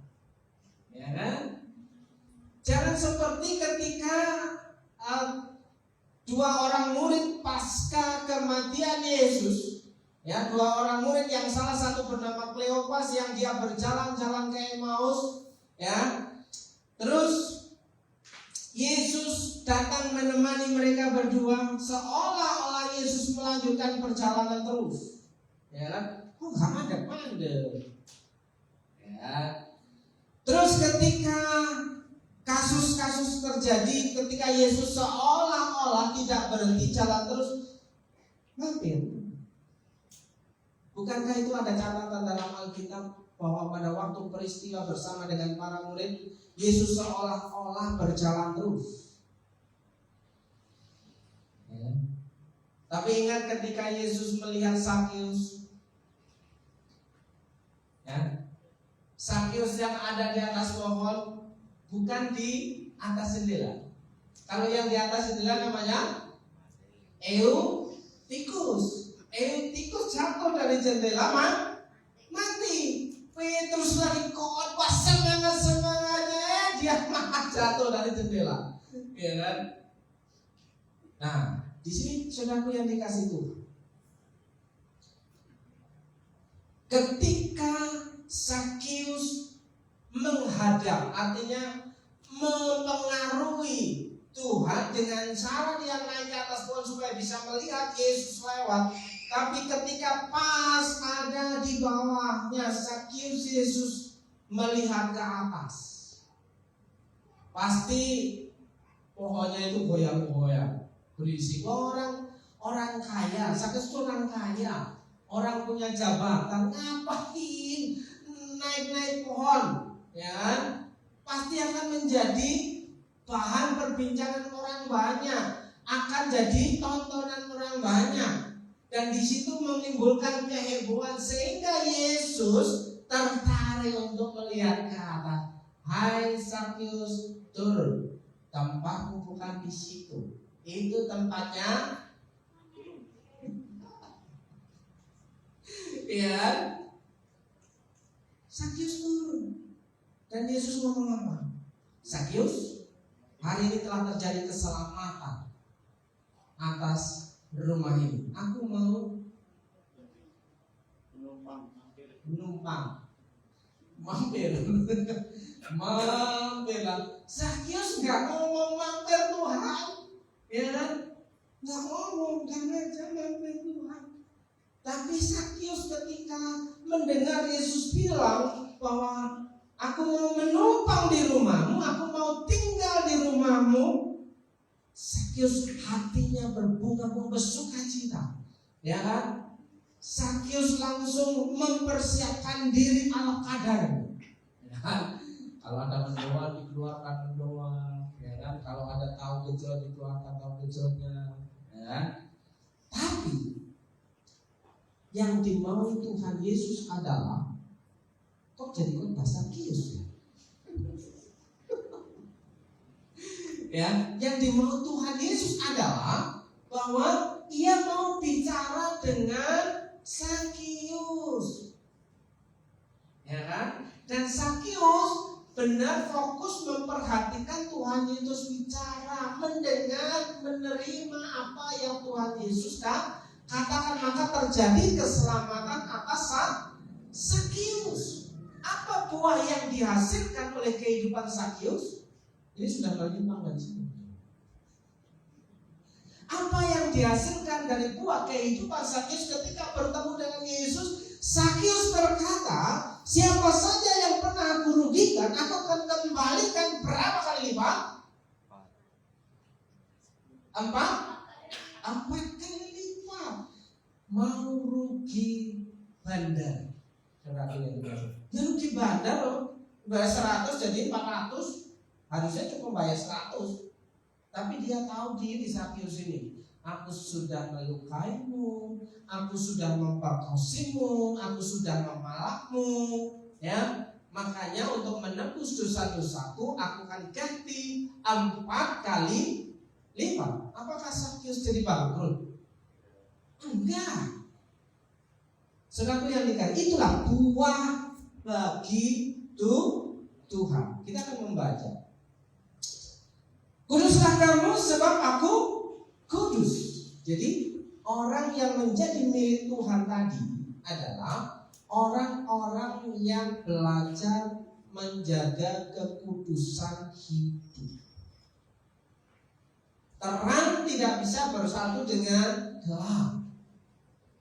Speaker 3: ya kan? Jangan seperti ketika dua orang murid pasca kematian Yesus, ya, dua orang murid yang salah satu bernama Kleopas yang dia berjalan-jalan ke Emmaus, ya. Terus Yesus datang menemani mereka berdua, seolah-olah Yesus melanjutkan perjalanan terus, ya kan? Oh, nggak ada pandai, ya. Terus ketika kasus-kasus terjadi, ketika Yesus seolah-olah tidak berhenti jalan terus, mampir. Bukankah itu ada catatan dalam Alkitab bahwa pada waktu peristiwa bersama dengan para murid, Yesus seolah-olah berjalan terus, ya. Tapi ingat ketika Yesus melihat Sakius, ya, Sakius yang ada di atas pohon, bukan di atas jendela. Kalau yang di atas jendela namanya Eutikus. Eutikus jatuh dari jendela, mati. Petrus lagi khotbah semangatnya, dia malah jatuh dari jendela, ya kan? Nah, di sini saudaraku yang dikasih Tuhan, ketika Sakius menghadap, artinya mempengaruhi Tuhan dengan cara dia naik ke atas pohon supaya bisa melihat Yesus lewat. Tapi ketika pas ada di bawahnya Sakius, Yesus melihat ke atas, pasti pohonnya itu goyang-goyang, berisik. Orang kaya, Sakius itu orang kaya, orang punya jabatan, ngapain naik-naik pohon, ya kan? Pasti akan menjadi bahan perbincangan orang banyak, akan jadi tontonan orang banyak, dan di situ menimbulkan kehebohan sehingga Yesus tertarik untuk melihat ke atas. Hai Sakius, turun, tempatmu bukan di situ, itu tempatnya, ya. Sakius turun, dan Yesus ngomong apa? Sakius, hari ini telah terjadi keselamatan atas rumah ini. Aku mau menumpang, mampir. Mampirlah. Sakius nggak ngomong mampir Tuhan, ya kan? Nggak ngomong, jangan mampir Tuhan. Tapi Sakius ketika mendengar Yesus bilang bahwa aku mau menumpang di rumahmu, aku mau tinggal di rumahmu, Sakius hatinya berbunga-bunga bersukacita, ya kan? Sakius langsung mempersiapkan diri ala kadar, ya kan? Kalau ada mendoa dikeluarkan mendoa, ya kan? Kalau ada tahu gejol dikeluarkan tahu gejolnya, ya kan? Tapi yang dimaui Tuhan Yesus adalah, kok jadi khotbah Sakius ya? Ya, yang dimaui Tuhan Yesus adalah bahwa ia mau bicara dengan Sakius, ya kan? Dan Sakius benar fokus memperhatikan Tuhan Yesus bicara, mendengar, menerima apa yang Tuhan Yesus katakan, maka terjadi keselamatan atas Sakius. Apa buah yang dihasilkan oleh kehidupan Sakius? Ini sudah berlimpah dari sini. Apa yang dihasilkan dari buah kehidupan Sakius ketika bertemu dengan Yesus? Sakius berkata, siapa saja yang pernah aku rugikan, aku akan kembalikan berapa kali lipat? 4 kali lipat. Mau rugi bandar. Rugi bandar loh. Bayar 100 jadi 400. Harusnya cukup bayar 100. Tapi dia tahu diri Sakius ini. Aku sudah melukaimu, aku sudah memperkosimu, aku sudah memalakmu, ya. Makanya untuk menebus dosa-dosaku, aku akan ganti 4 kali lipat. Apakah Sakius jadi bangkrut? Enggak. Saudaraku yang dikasih, itulah buah bagi Tuhan. Kita akan membaca. Kuduslah kamu sebab aku kudus. Jadi orang yang menjadi milik Tuhan tadi adalah orang-orang yang belajar menjaga kekudusan hidup. Terang tidak bisa bersatu dengan gelap.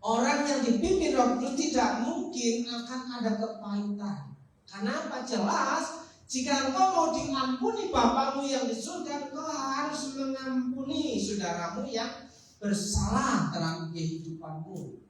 Speaker 3: Orang yang dipimpin Roh Kudus tidak mungkin akan ada kepahitan. Kenapa? Jelas, jika engkau mau diampuni Bapamu yang di surga, engkau harus mengampuni saudaramu yang bersalah dalam kehidupanmu.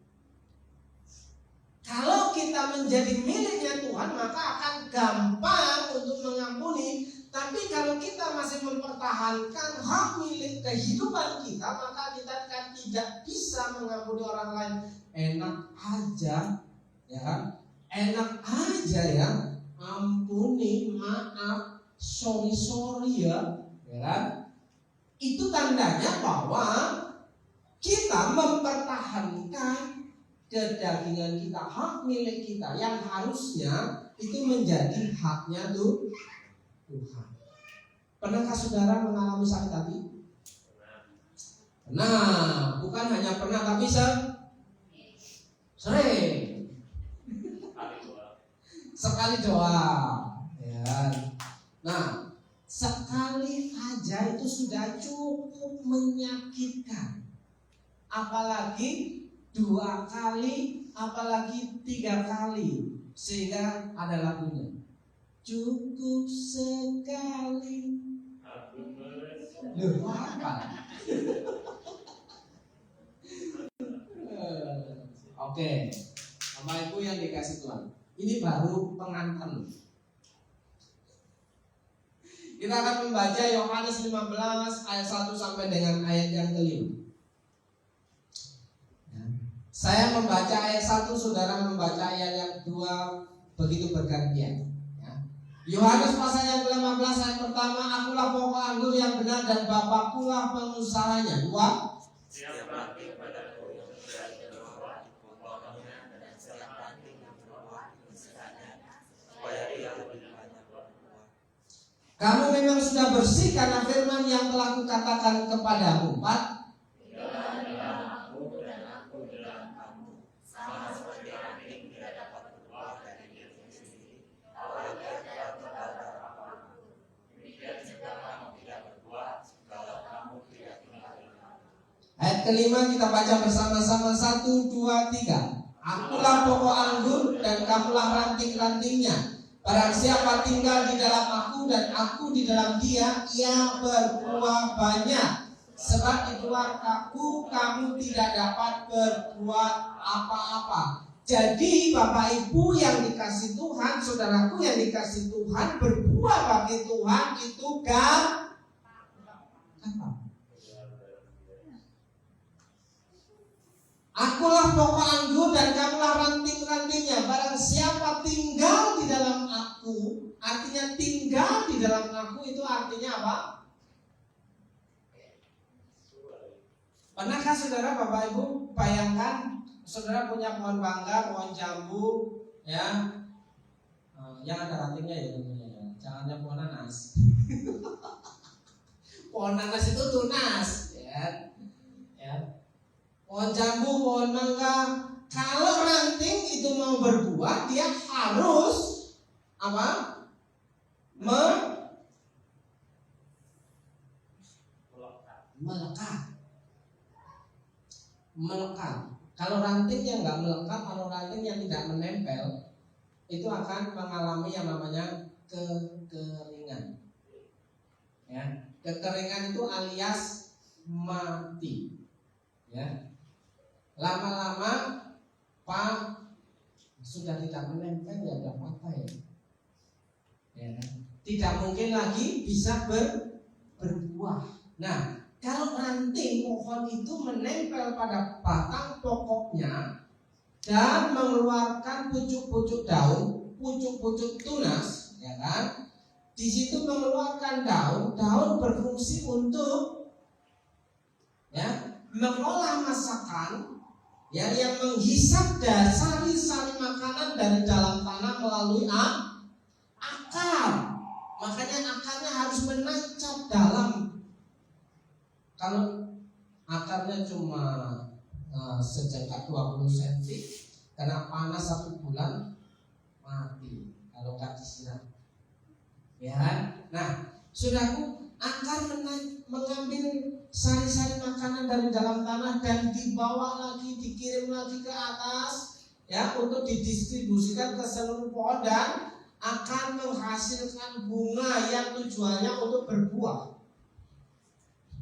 Speaker 3: Kalau kita menjadi miliknya Tuhan, maka akan gampang untuk mengampuni. Tapi kalau kita masih mempertahankan hak milik kehidupan kita, maka kita akan tidak bisa mengampuni orang lain. Enak aja, ya, enak aja ya. Ampuni, maaf, sorry ya, ya kan? Itu tandanya bahwa kita mempertahankan kedagingan kita, hak milik kita yang harusnya itu menjadi haknya Tuhan. Pernahkah saudara mengalami sakit hati? Nah, bukan hanya pernah tapi sering. Sekali doang, ya. Nah, sekali aja itu sudah cukup menyakitkan. Apalagi 2 kali, apalagi 3 kali. Sehingga ada lagunya. Cukup sekali. Loh, apa? Oke, Bapak Ibu yang dikasih Tuhan. Ini baru pengantar. Kita akan membaca Yohanes 15 ayat 1 sampai dengan ayat yang kelima. Saya membaca ayat 1, saudara membaca ayat yang 2, begitu bergantian. Yohanes pasal yang ke-15 ayat pertama, akulah pokok anggur yang benar dan Bapakkulah pengusahanya. 2.
Speaker 4: Siap lagi kepadaku yang berani berbuat, memotongnya dan siap lagi memperbuat kesukaannya, supaya ia lebih banyak berbuat.
Speaker 3: Kamu memang sudah bersih karena firman yang telah kukatakan kepadamu. 4. Ayat Ayat kelima kita baca bersama-sama 1, 2, 3. Akulah pokok anggur dan kamulah ranting-rantingnya. Barang siapa tinggal di dalam aku dan aku di dalam dia, ia berbuah banyak. Sebab di luar aku kamu tidak dapat berbuat apa-apa. Jadi Bapak Ibu yang dikasih Tuhan, saudaraku yang dikasih Tuhan, berbuah bagi Tuhan itu gampang. Akulah pokok anggur dan kamulah ranting-rantingnya. Barang siapa tinggal di dalam aku, artinya tinggal di dalam aku itu artinya apa? Pernahkah saudara Bapak Ibu bayangkan saudara punya pohon mangga, pohon jambu, ya, yang ada rantingnya ya tentunya ya. Jangan pohon nanas. Pohon nanas itu tunas, ya. Pohon jambu, pohon mangga, kalau ranting itu mau berbuah, dia harus apa? Melekat. Kalau ranting yang nggak melekat, kalau ranting yang tidak menempel, itu akan mengalami yang namanya kekeringan. Ya, kekeringan itu alias mati. Ya. Lama-lama sudah tidak menempel ya udah patah ya. Tidak mungkin lagi bisa berbuah. Nah, kalau ranting pohon itu menempel pada batang pokoknya dan mengeluarkan pucuk-pucuk daun, pucuk-pucuk tunas, ya kan? Di situ mengeluarkan daun berfungsi untuk ya mengolah masakan. Ya, yang menghisap dari sari-sari makanan dari dalam tanah melalui akar. Makanya akarnya harus menancap dalam. Kalau akarnya cuma sejengkal 20 cm, kena panas 1 bulan mati kalau nggak disiram. Ya, nah, saudaraku, akar mengambil sari-sari makanan dari dalam tanah dan dibawa lagi, dikirim lagi ke atas, ya, untuk didistribusikan ke seluruh pohon dan akan menghasilkan bunga yang tujuannya untuk berbuah.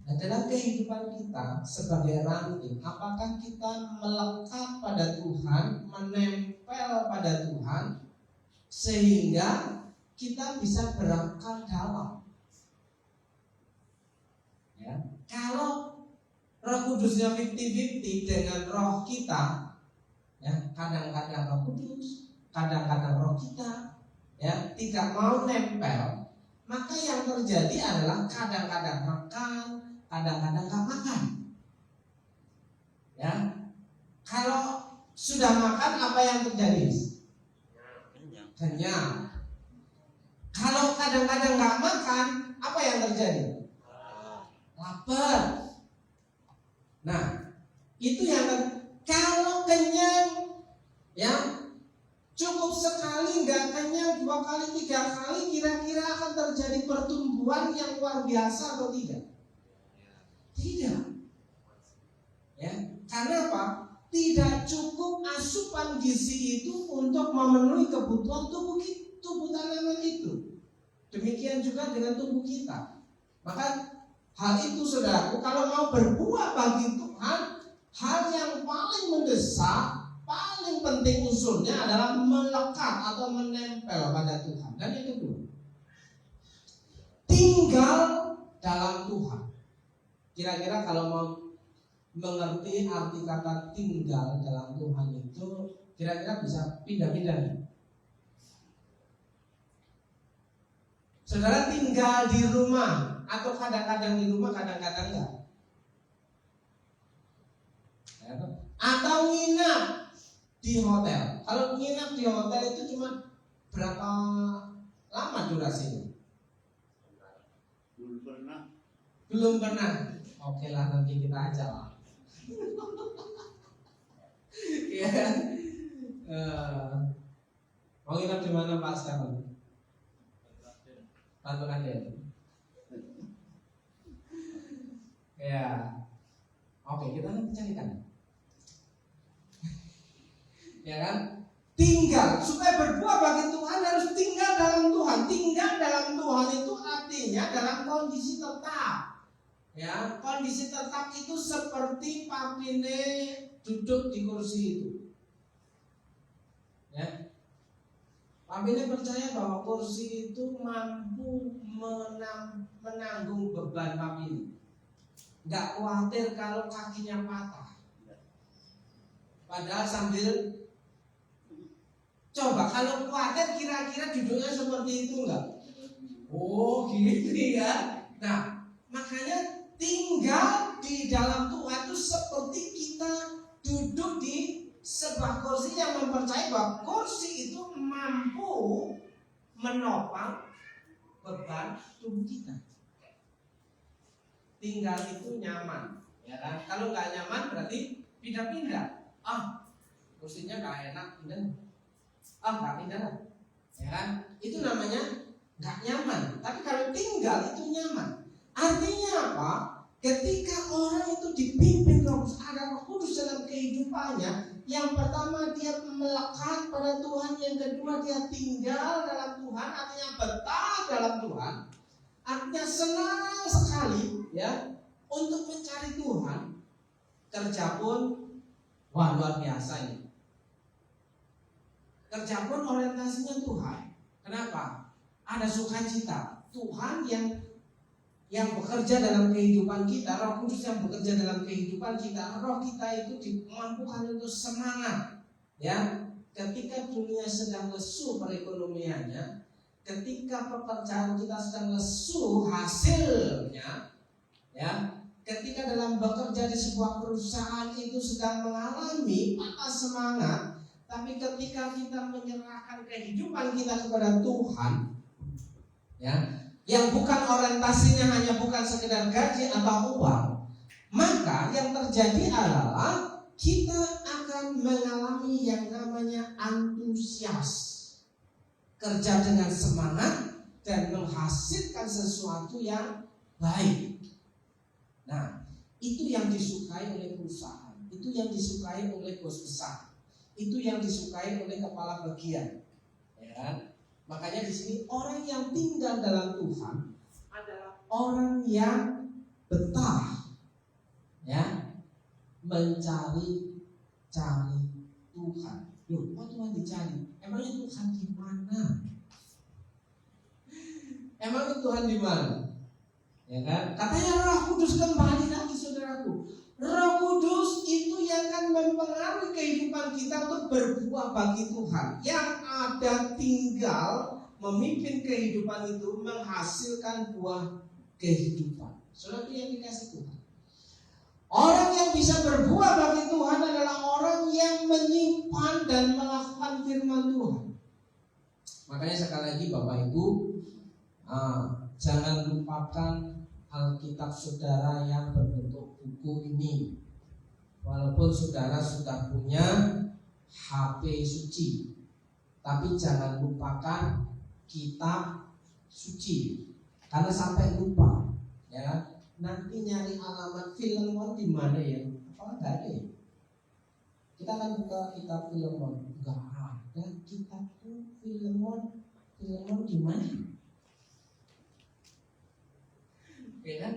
Speaker 3: Nah, dalam kehidupan kita sebagai ranting, apakah kita melekat pada Tuhan, menempel pada Tuhan, sehingga kita bisa berakar dalam? Ya. Kalau Roh Kudusnya 50-50 dengan roh kita, ya, kadang-kadang Roh Kudus, kadang-kadang roh kita, ya, tidak mau nempel, maka yang terjadi adalah kadang-kadang makan, kadang-kadang nggak makan. Ya, kalau sudah makan apa yang terjadi? Kenyang. Kalau kadang-kadang nggak makan, apa yang terjadi? Lapar. Nah, itu yang kalau kenyang, ya, cukup sekali, nggak kenyang 2 kali 3 kali, kira-kira akan terjadi pertumbuhan yang luar biasa atau tidak? Tidak. Ya, karena apa? Tidak cukup asupan gizi itu untuk memenuhi kebutuhan tubuh tanaman itu. Demikian juga dengan tubuh kita. Maka hal itu, saudaraku, kalau mau berbuah bagi Tuhan, hal yang paling mendesak, paling penting unsurnya adalah melekat atau menempel pada Tuhan. Dan yang kedua, tinggal dalam Tuhan. Kira-kira kalau mau mengerti arti kata tinggal dalam Tuhan itu, kira-kira bisa pindah-pindah. Saudara tinggal di rumah, atau kadang-kadang di rumah, kadang-kadang enggak. Atau nginap di hotel. Kalau nginap di hotel itu cuma berapa lama durasinya? Belum pernah. Oke lah, nanti kita aja lah. Ya. Mau nginap di mana Pak sekarang? Batu Raden. Ya. Oke, kita nanti carikan. Ya kan? Tinggal, supaya berbuah bagi Tuhan harus tinggal dalam Tuhan. Tinggal dalam Tuhan itu artinya dalam kondisi tetap. Ya, kondisi tetap itu seperti Papine duduk di kursi itu. Ya. Papine percaya bahwa kursi itu mampu menanggung beban Papine. Enggak khawatir kalau kakinya patah. Padahal sambil coba kalau khawatir kira-kira duduknya seperti itu enggak? Oh gitu ya. Nah makanya tinggal di dalam Tuhan itu seperti kita duduk di sebuah kursi yang mempercayai bahwa kursi itu mampu menopang beban tubuh kita. Tinggal itu nyaman, ya kan? Kalau nggak nyaman berarti pindah-pindah. Kursinya nggak enak, pindah. Nggak pindah, ya kan? Itu namanya nggak nyaman. Tapi kalau tinggal itu nyaman. Artinya apa? Ketika orang itu dipimpin ada Roh Kudus dalam kehidupannya, yang pertama dia melekat pada Tuhan, yang kedua dia tinggal dalam Tuhan, artinya betah dalam Tuhan, artinya senang sekali ya untuk mencari Tuhan. Kerja pun luar biasa ini. Kerja pun orientasinya Tuhan. Kenapa? Ada sukacita Tuhan yang bekerja dalam kehidupan kita, Roh Kudus yang bekerja dalam kehidupan kita. Roh kita itu dimampukan untuk semangat, ya. Ketika dunia sedang lesu perekonomiannya, ketika pekerjaan kita sedang lesu hasilnya, ya. Ketika dalam bekerja di sebuah perusahaan itu sedang mengalami patah semangat, tapi ketika kita menyerahkan kehidupan kita kepada Tuhan, ya, yang bukan orientasinya hanya bukan sekedar gaji atau uang, maka yang terjadi adalah kita akan mengalami yang namanya antusias, kerja dengan semangat dan menghasilkan sesuatu yang baik. Nah, itu yang disukai oleh perusahaan, itu yang disukai oleh bos besar, itu yang disukai oleh kepala bagian, ya kan? Makanya di sini orang yang tinggal dalam Tuhan adalah orang yang betah, ya, mencari Tuhan. Loh, kok Tuhan dicari? Emangnya Tuhan di mana? Emangnya Tuhan di mana? Ya kan? Katanya Roh Kudus, kembali lagi saudaraku. Roh Kudus itu yang akan mempengaruhi kehidupan kita untuk berbuah bagi Tuhan. Yang ada tinggal memimpin kehidupan itu menghasilkan buah kehidupan. Saudara yang dikasih Tuhan. Orang yang bisa berbuah bagi Tuhan adalah orang yang menyimpan dan melakukan firman Tuhan. Makanya sekali lagi Bapak Ibu, jangan lupakan Alkitab saudara yang berbentuk buku ini. Walaupun saudara sudah punya HP suci, tapi jangan lupakan kitab suci, karena sampai lupa, ya. Nanti nyari alamat Filemon di mana ya? Apa enggak ada ya? Kita akan buka kitab Filemon, enggak ada kitab Filemon di mana? Ya kan?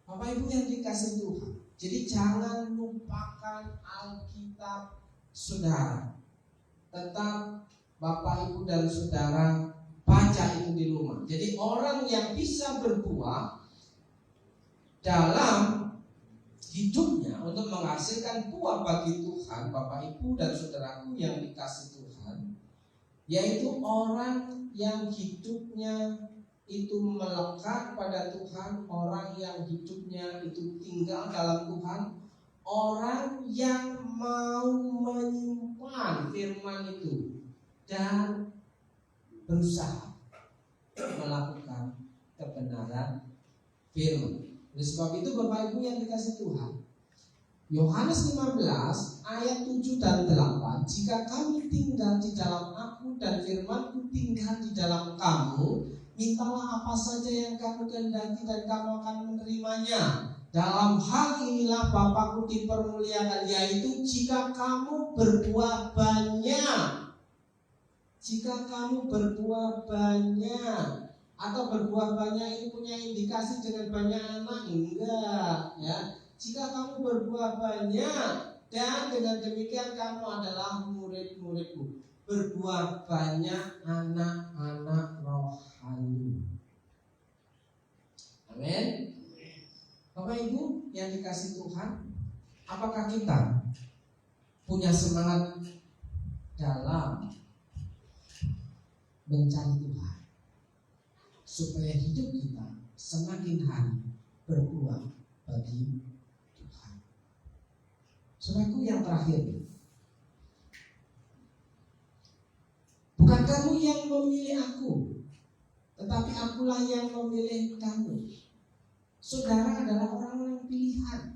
Speaker 3: Bapak Ibu yang dikasih Tuhan. Jadi jangan lupakan Alkitab saudara. Tetap Bapak Ibu dan saudara baca itu di rumah. Jadi orang yang bisa berbuah dalam hidupnya untuk menghasilkan buah bagi Tuhan, Bapak Ibu dan saudaraku yang dikasih Tuhan, yaitu orang yang hidupnya itu melekat pada Tuhan, orang yang hidupnya itu tinggal dalam Tuhan, orang yang mau menyimpan firman itu dan berusaha melakukan kebenaran firman. Oleh sebab itu Bapak Ibu yang dikasih Tuhan, Yohanes 15 ayat 7 dan 8, jika kami tinggal di dalam Aku dan firman-Ku tinggal di dalam kamu, mintalah apa saja yang kamu kehendaki dan kamu akan menerimanya. Dalam hal inilah Bapakku dipermuliakan, yaitu jika kamu berbuah banyak. Jika kamu berbuah banyak. Atau berbuah banyak ini punya indikasi dengan banyak anak? Enggak, ya. Jika kamu berbuah banyak dan dengan demikian kamu adalah murid-muridku. Berbuah banyak anak-anak rohani. Amin. Bapak Ibu yang dikasih Tuhan, apakah kita punya semangat dalam mencari Tuhan supaya hidup kita semakin hari berbuah bagi Tuhan? Saudaraku yang terakhir, bukan kamu yang memilih aku, tetapi akulah yang memilih kamu. Saudara adalah orang-orang pilihan.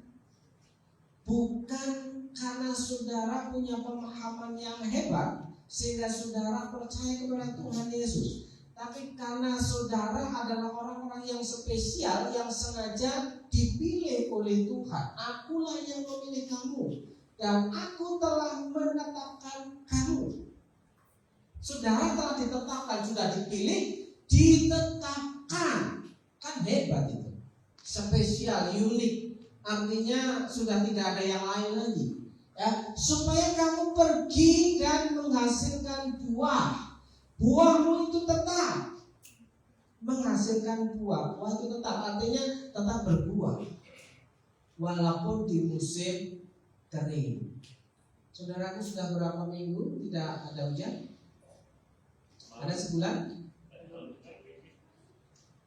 Speaker 3: Bukan karena saudara punya pemahaman yang hebat sehingga saudara percaya kepada Tuhan Yesus, tapi karena saudara adalah orang-orang yang spesial, yang sengaja dipilih oleh Tuhan. Akulah yang memilih kamu dan aku telah menetapkan kamu. Saudara telah ditetapkan, sudah dipilih, ditetapkan. Kan hebat itu. Spesial, unik. Artinya sudah tidak ada yang lain lagi. Ya, supaya kamu pergi dan menghasilkan buah. Buahmu itu tetap menghasilkan buah. Buah itu tetap, artinya tetap berbuah walaupun di musim kering. Saudaraku, sudah berapa minggu tidak ada hujan? Ada sebulan?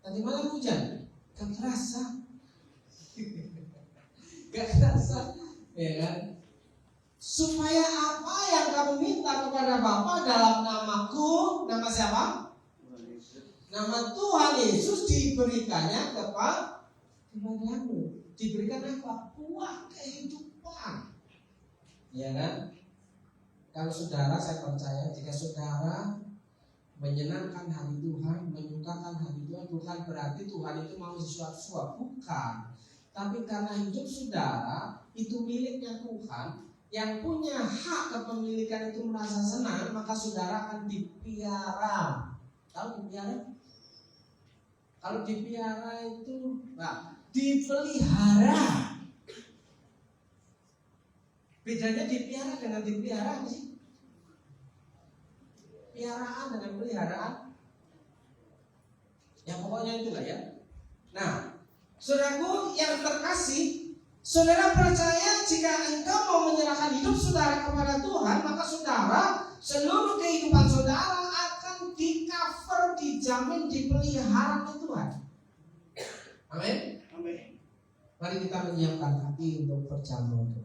Speaker 3: Tadi malam hujan? Gak kerasa. Gak kerasa, ya kan? Supaya apa yang kamu minta kepada Bapa dalam namaku, nama siapa? Nama Tuhan Yesus diberikannya kepadamu. Diberikan apa? Buah kehidupan. Ya kan? Kalau saudara, saya percaya jika saudara menyenangkan hati Tuhan, menyukakan hati Tuhan, bukan berarti Tuhan itu mau sesuatu, bukan. Tapi karena hidup saudara itu miliknya Tuhan, yang punya hak kepemilikan itu merasa senang, maka saudara akan dipiara. Tahu dipiara? Kalau dipiara itu, dipelihara. Bedanya dipiara dengan dipelihara apa sih? Piaraan dengan peliharaan, ya pokoknya itulah ya. Nah, saudaraku yang terkasih, saudara percaya jika engkau mau menyerahkan hidup saudara kepada Tuhan, maka saudara, seluruh kehidupan saudara akan di-cover, dijamin, dipelihara oleh Tuhan. Amin.
Speaker 2: Amin.
Speaker 3: Mari kita menyiapkan hati untuk perjamuan.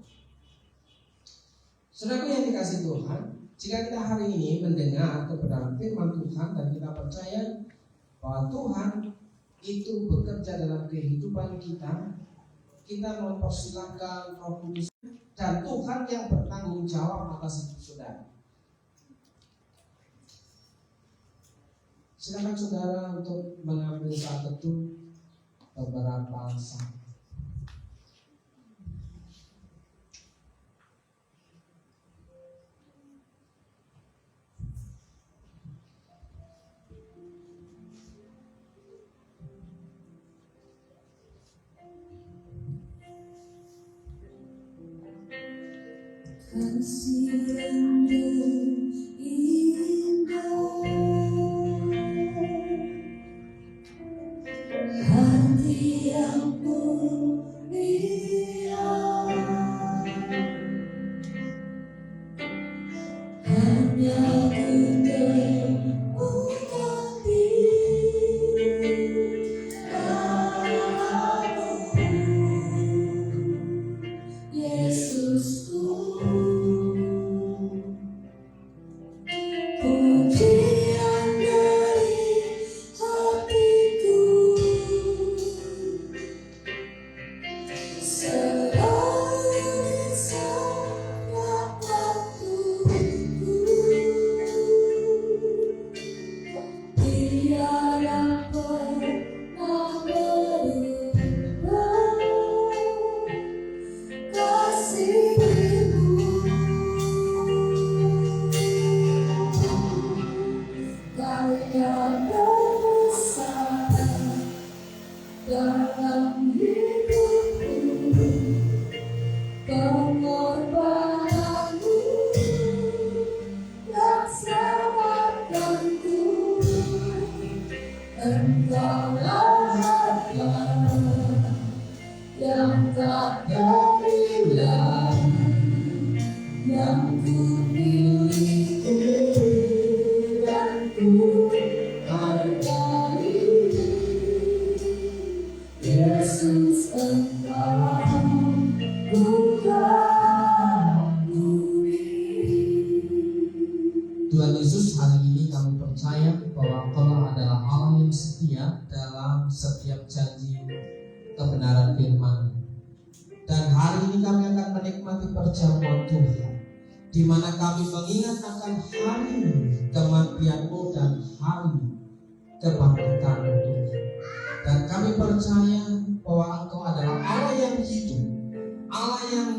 Speaker 3: Saudaraku yang dikasih Tuhan, jika kita hari ini mendengar kebenaran firman Tuhan dan kita percaya bahwa Tuhan itu bekerja dalam kehidupan kita, kita mempersilahkan Roh Kudus dan Tuhan yang bertanggung jawab atas hidup saudara. Silakan saudara untuk mengambil saat teduh beberapa saat.
Speaker 1: Kasih yang indah, hati yang mulia, hanya kutemukan di dalammu, Yesusku.
Speaker 3: Tuhan Yesus, hari ini kami percaya bahwa Engkau adalah Allah yang setia dalam setiap janji kebenaran firman. Dan hari ini kami akan menikmati perjamuan Tuhan, di mana kami mengingat akan hari kematian-Mu dan hari kebangkitan-Mu Tuhan. Dan kami percaya bahwa Engkau adalah Allah yang hidup, Allah yang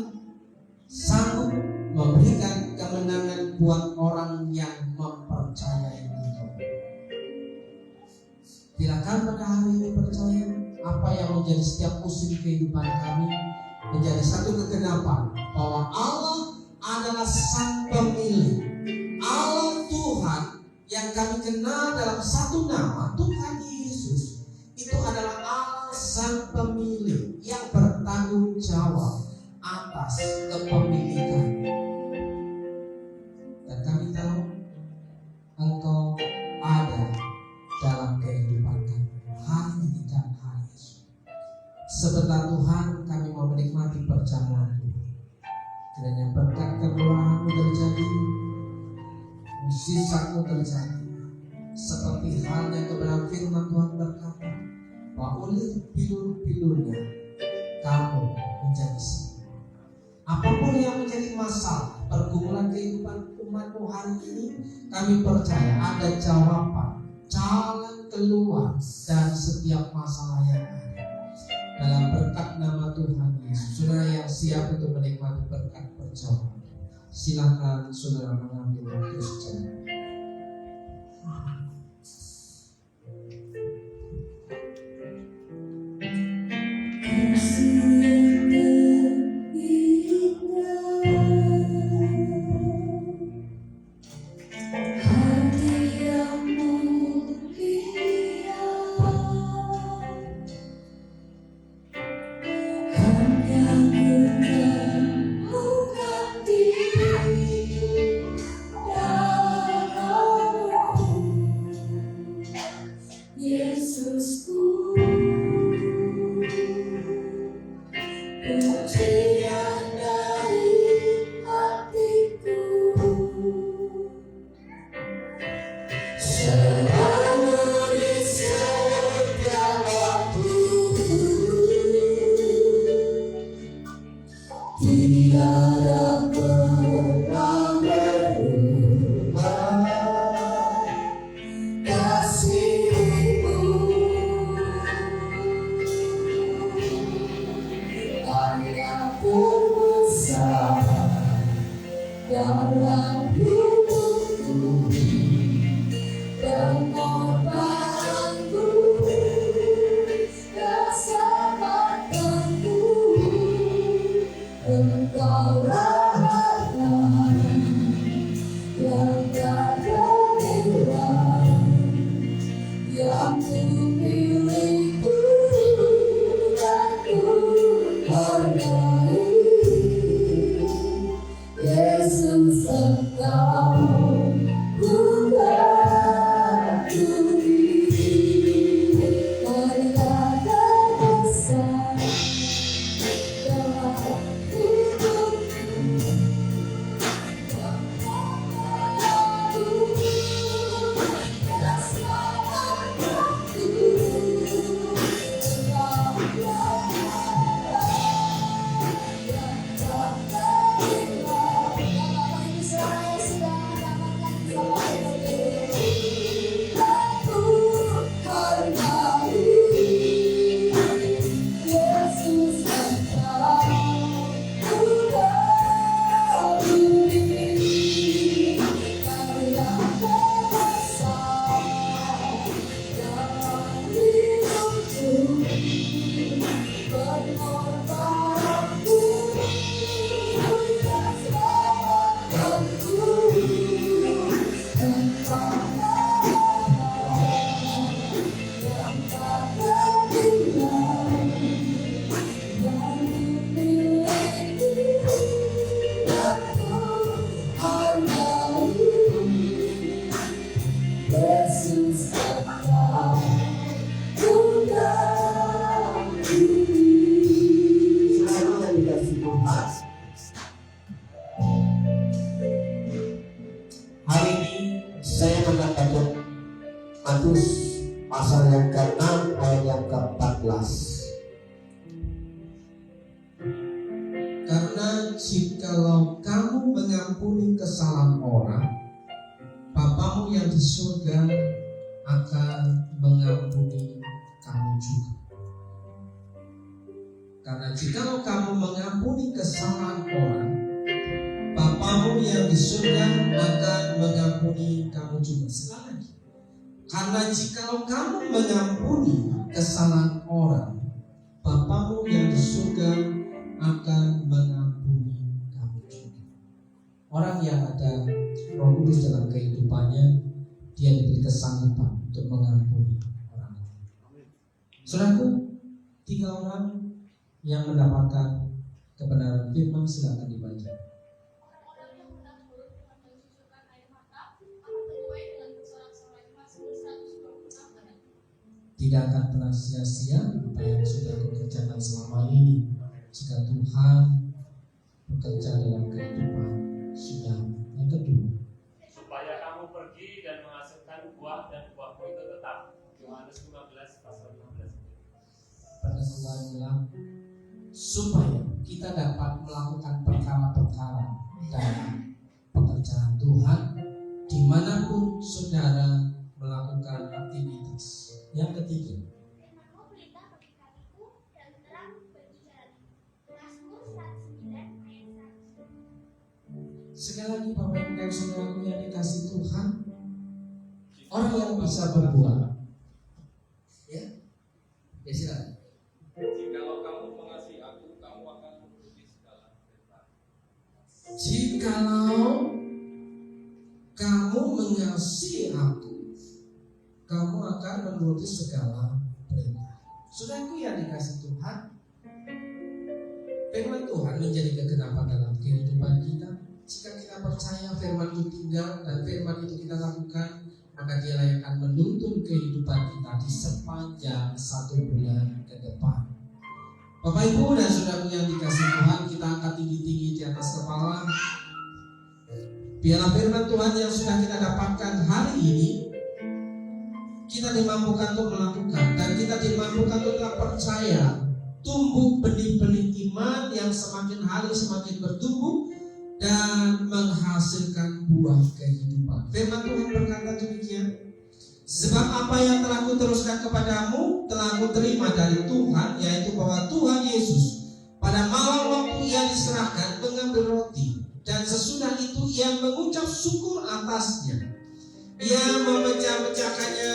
Speaker 3: sanggup memberikan kemenangan buat orang yang mempercayai Engkau. Silakan pada hari ini percaya apa yang menjadi setiap musim kehidupan kami menjadi satu kegenapan, bahwa Allah adalah Sang Pemilik, Allah Tuhan yang kami kenal dalam satu nama, Tuhan Yesus. Itu adalah Allah Sang Pemilik yang bertanggung jawab atas kepemilikan. Dan kami tahu Engkau ada dalam kehidupan kami hari ini dan hari esok. Sebentar Tuhan, kami mau menikmati perjamuan Tuhan. Kiranya berkat kemurahan-Mu terjadi, mujizat-Mu terjadi, seperti halnya kebenaran firman Tuhan berkata, bahwa oleh bilur-bilurnya kamu menjadi sembuh. Apapun yang menjadi masalah pergumulan kehidupan umat-Mu hari ini, kami percaya ada jawaban, jalan keluar dari setiap masalah yang ada. Dalam berkat nama Tuhan Yesus, saudara yang siap untuk menikmati berkat perjamuan, silakan saudara mengambil waktu sejenak. Matius pasal yang ke-6 ayat yang ke-14. Karena jikalau kamu mengampuni kesalahan orang, Bapamu yang di surga akan mengampuni kamu juga. Karena jikalau kamu mengampuni kesalahan orang, Bapamu yang di surga akan mengampuni kamu juga. Sekali lagi. Karena jikalau kamu mengampuni kesalahan orang, Bapamu yang di surga akan mengampuni kamu juga. Orang yang ada Roh Kudus dalam kehidupannya, dia diberi kesanggupan untuk mengampuni orang lain. Saudaraku, 3 orang yang mendapatkan kebenaran firman, silakan dibaca. Tidak akan pernah sia-sia apa yang sudah aku kerjakan selama ini jika Tuhan bekerja dalam kehidupan saudara. Yang kedua,
Speaker 5: supaya kamu pergi dan menghasilkan buah dan buahmu itu tetap. Yohanes 15 pasal 15.
Speaker 3: pada kembali bilang supaya kita dapat melakukan perkara-perkara dalam pekerjaan Tuhan dimanapun saudara melakukan aktivitas. Yang ketiga, sekali lagi Bapak Ibu dan Saudaraku yang dikasih Tuhan, orang yang bisa berbuat, ya silakan.
Speaker 6: Jikalau kamu mengasihi aku, kamu akan menuruti segala perintah.
Speaker 3: Jikalau kamu mengasihi aku, kamu akan menuruti segala perintah. Saudaraku yang dikasih Tuhan, firman Tuhan menjadi kegenapan dalam kehidupan kita. Jika kita percaya firman itu tinggal dan firman itu kita lakukan, maka dia akan menuntun kehidupan kita di sepanjang 1 bulan ke depan. Bapak Ibu dan saudara yang dikasih Tuhan, kita angkat tinggi-tinggi di atas kepala. Biarlah firman Tuhan yang sudah kita dapatkan hari ini, kita dimampukan untuk melakukan, dan kita dimampukan untuk percaya, tumbuh benih-benih iman yang semakin hari semakin bertumbuh dan menghasilkan buah kehidupan. Firman Tuhan berkata demikian, sebab apa yang telah kuteruskan kepadamu telah kuterima dari Tuhan, yaitu bahwa Tuhan Yesus pada malam waktu ia diserahkan mengambil roti, dan sesudah itu ia mengucap syukur atasnya. Ia memecah-mecahkannya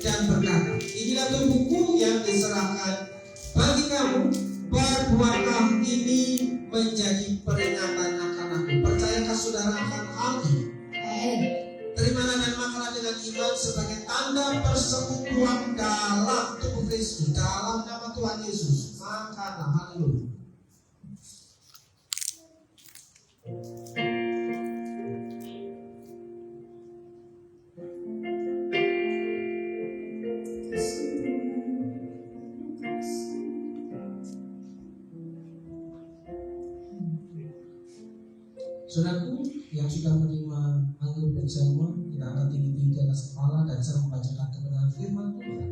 Speaker 3: dan berkata, inilah tubuhku yang diserahkan bagi kamu, perbuatlah ini menjadi peringatan akan aku. Percayakah saudara akan hal ini? Terimalah dan makanlah dengan iman sebagai tanda persekutuan dalam tubuh Kristus, dalam nama Tuhan Yesus. Makanlah, haleluya. Saudaraku yang sudah menerima anggur bersama, kita akan tinggi-tinggi di atas kepala dan saya membacakan kebenaran firman Tuhan.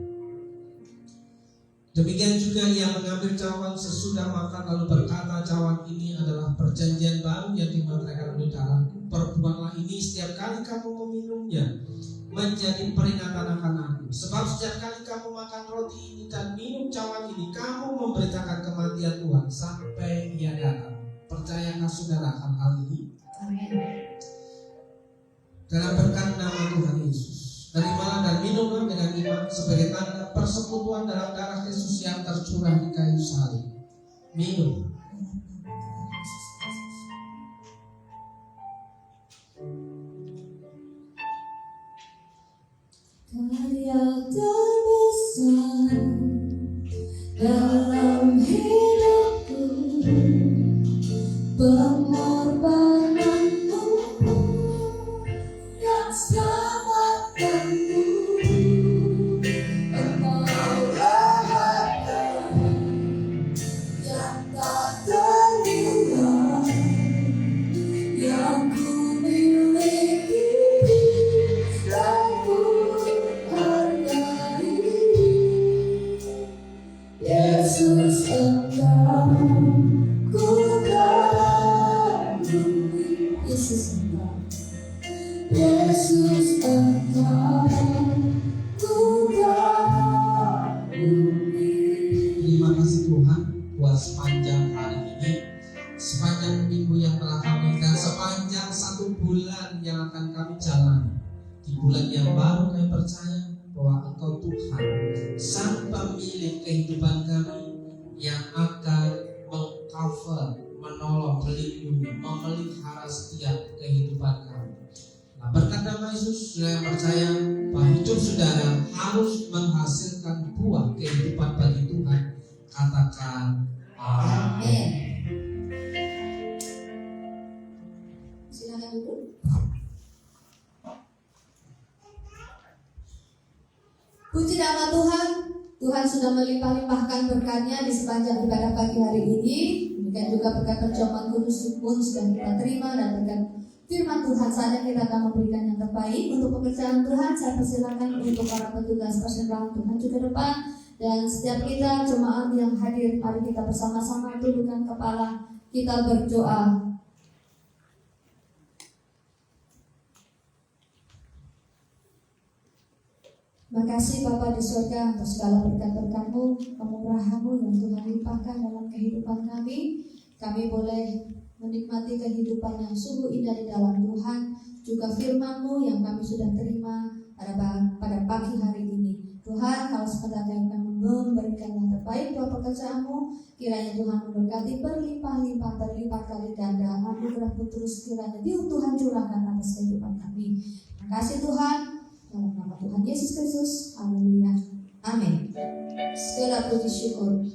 Speaker 3: Demikian juga ia mengambil cawan sesudah makan lalu berkata, cawan ini adalah perjanjian baru yang dimeteraikan oleh darahku. Perbuatlah ini setiap kali kamu meminumnya menjadi peringatan akan aku. Sebab setiap kali kamu makan roti ini dan minum cawan ini, kamu memberitakan kematian Tuhan sampai ia datang. Percayakah saudara akan hal ini?
Speaker 1: Amin.
Speaker 3: Dalam berkat nama Tuhan Yesus, terimalah dan minumlah dengan iman sebagai tanda persekutuan dalam darah Kristus yang tercurah di kayu salib. Minum.
Speaker 1: Karya terbesar dalam hidupku, pengorbananmu yang selamatkanku. Engkaulah harta yang tak Yesus Engkau bukan bumi.
Speaker 3: Terima kasih Tuhan buat sepanjang hari ini, sepanjang minggu yang telah kami dan sepanjang 1 bulan yang akan kami jalani. Di bulan yang baru kami percaya bahwa Engkau Tuhan, Sang Pemilik kehidupan kami, yang akan mengcover, menolong, melindungi, memelihara setiap kehidupan kami. Nah, berkat nama Yesus, saya percaya bahwa hidup saudara harus menghasilkan buah kehidupan bagi Tuhan. Katakan amin.
Speaker 1: Silakan duduk. Puji nama Tuhan. Tuhan sudah melimpah-limpahkan berkat-Nya di sepanjang ibadah pagi hari ini. Demikian juga berkat perjamuan kudus pun sudah kita terima, dan berkat firman Tuhan saja kita akan memberikan yang terbaik untuk pekerjaan Tuhan. Saya persilakan untuk para petugas persembahan Tuhan ke depan, dan setiap kita jemaat yang hadir, mari kita bersama-sama tundukkan kepala, kita berdoa. Terima kasih Bapa di surga untuk segala berkat-berkat-Mu, kemurahan-Mu yang Tuhan limpahkan dalam kehidupan kami. Kami boleh menikmati kehidupan yang sungguh indah di dalam Tuhan, juga firman-Mu yang kami sudah terima pada pagi hari ini. Tuhan, kalau sekedar kami memberikan yang terbaik buat pekerjaan-Mu, kiranya Tuhan memberkati berlimpah-limpah, berlipat kali ganda. Anugerah-Mu terus kiranya Tuhan curahkan atas kehidupan kami. Terima kasih Tuhan. Dalam nama Tuhan Yesus Kristus, haleluya, amin. Segala puji syukur.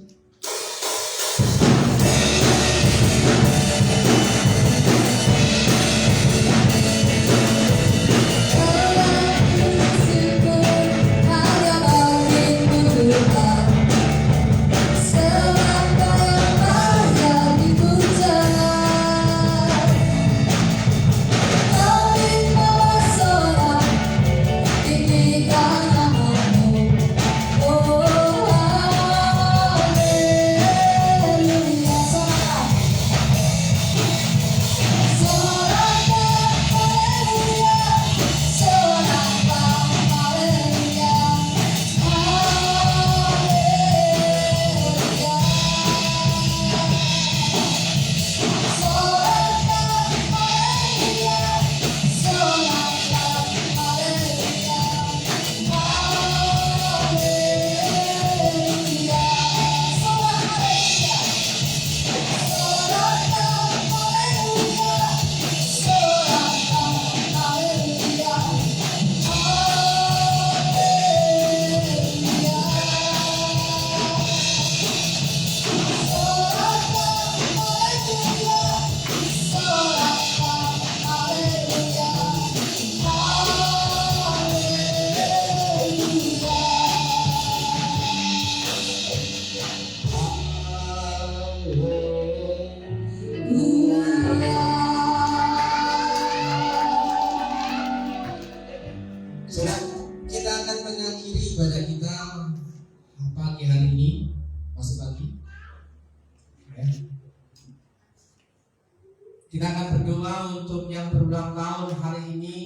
Speaker 3: Kita akan berdoa untuk yang berulang tahun hari ini.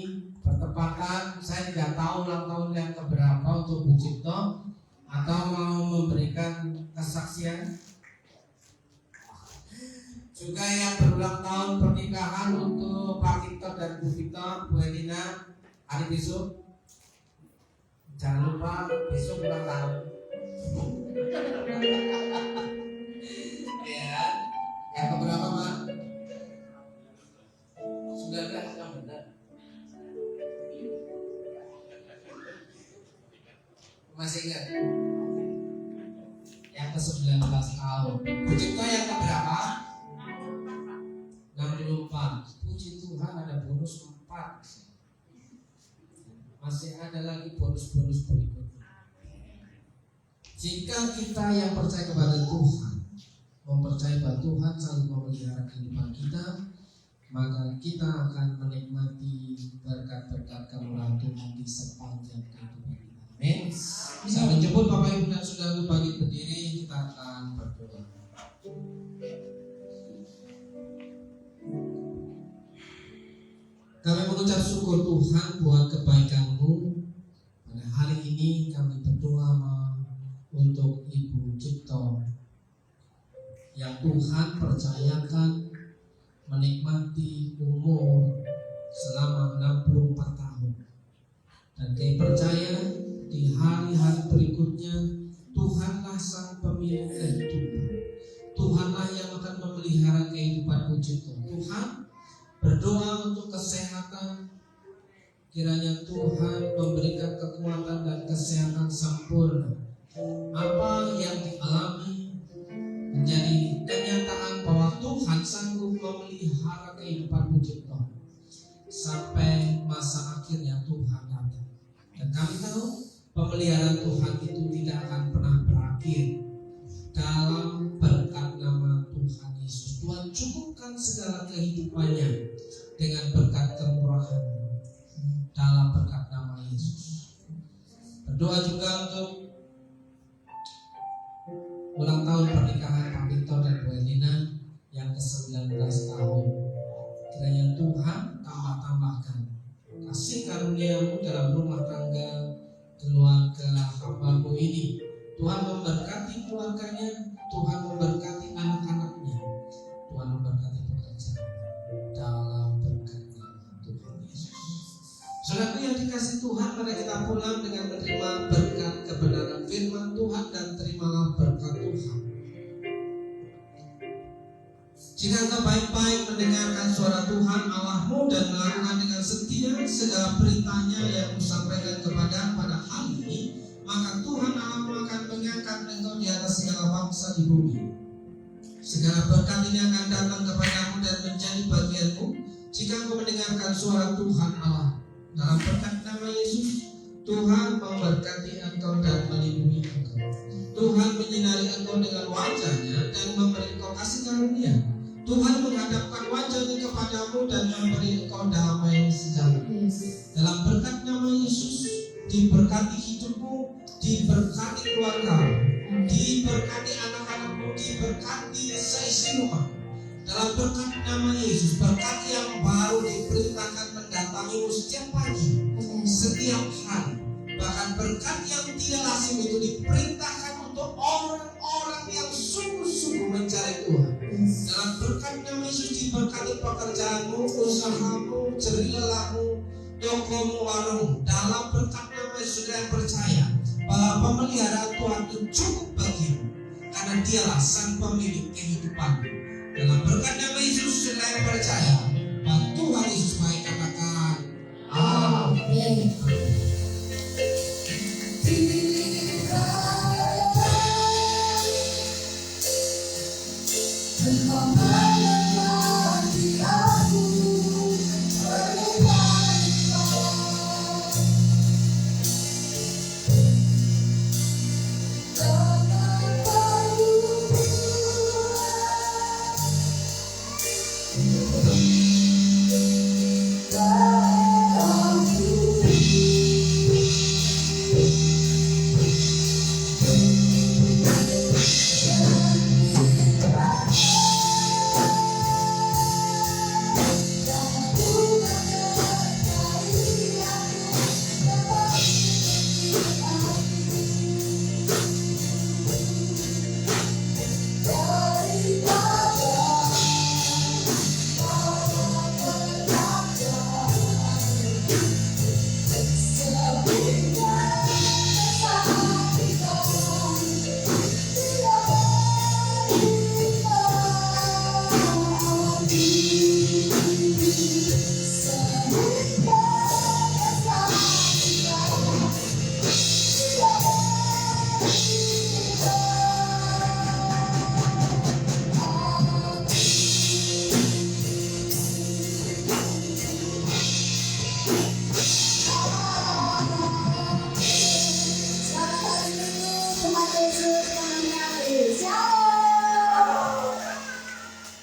Speaker 3: Bertepatan, saya tidak tahu ulang tahun yang keberapa untuk Bu Cipto, atau mau memberikan kesaksian. Juga yang berulang tahun pernikahan untuk Pak Victor dan Bu Victor, Bu Elina, hari besok. Jangan lupa besok ulang tahun. Ya, yang keberapa Pak? 19 yang benar. Masih ingat? Yang ke-19 tahun. Puji Tuhan yang keberapa? 64. Puji Tuhan ada bonus 4. Masih ada lagi bonus-bonus berikutnya. Jika kita yang percaya kepada Tuhan, mempercayai bahwa Tuhan selalu memelihara kehidupan kita, maka kita akan menikmati berkat-berkat kemurahan Tuhan di sepanjang kehidupan kita. Amin. Saya menjemput Bapak Ibu dan Saudara bagi berdiri, kita akan berdoa. Kami mengucap syukur Tuhan buat kebaikan-Mu. Pada hari ini kami berdoa untuk Ibu Cipto yang Tuhan percayakan menikmati umur selama 64 tahun. Dan kami percaya di hari-hari berikutnya Tuhanlah sang pemilik kehidupan. Tuhanlah yang akan memelihara kehidupan Ibu Cipto. Tuhan, berdoa untuk kesehatan, kiranya Tuhan memberikan kekuatan dan kesehatan sempurna. Apa yang dialami menjadi kenyataan bahwa Tuhan sanggup memelihara kehidupan Ibu Cipto sampai masa akhir yang Tuhan datang. Dan kami tahu pemeliharaan Tuhan itu tidak akan pernah berakhir. Dalam berkat nama Tuhan Yesus, Tuhan cukupkan segala kehidupannya dengan berkat kemurahan dalam berkat nama Yesus. Berdoa juga untuk ulang tahun pernikahan Pak Victor dan Bu Elina yang ke-19 tahun. Kiranya Tuhan tambah-tambahkan kasih karunia-Mu dalam rumah tangga keluarga hamba-Mu ini. Tuhan memberkati keluarganya, Tuhan memberkati anak-anaknya, Tuhan memberkati pekerjaan dalam berkat nama Tuhan Yesus. Saudara yang dikasih Tuhan, mari kita pulang dengan menerima berkat kebenaran firman Tuhan dan terimalah berkat Tuhan. Jika engkau baik-baik mendengarkan suara Tuhan Allahmu dan melakukan dengan setia segala perintahnya yang disampaikan kepada pada hari ini, maka Tuhan Allahmu akan mengangkat engkau di atas segala bangsa di bumi. Segala berkat ini akan datang kepadamu dan menjadi bagianmu jika engkau mendengarkan suara Tuhan Allah. Dalam berkat nama Yesus, Tuhan memberkati engkau dan melindungi engkau. Tuhan menyinari engkau dengan wajah-Nya dan memberi engkau kasih karunia. Tuhan menghadapkan wajah-Nya kepadamu dan memberi engkau damai sejahtera. Dalam berkat nama Yesus, diberkati hidupmu, diberkati keluargamu, diberkati anak-anakmu, diberkati seisi rumah. Dalam berkat nama Yesus, berkat yang baru diperintahkan mendatangimu setiap pagi, setiap hari. Bahkan berkat yang tidak lazim itu diperintahkan untuk orang-orang yang sungguh-sungguh mencari Tuhan. Dalam berkat nama Yesus, diberkati pekerjaanmu, usahamu, jerih-lelahmu, tokomu, warungmu. Dalam berkat nama Yesus, yang percaya bahwa pemeliharaan Tuhan itu cukup bagimu, karena Dialah sang pemilik kehidupanmu. Dalam berkat nama Yesus, yang percaya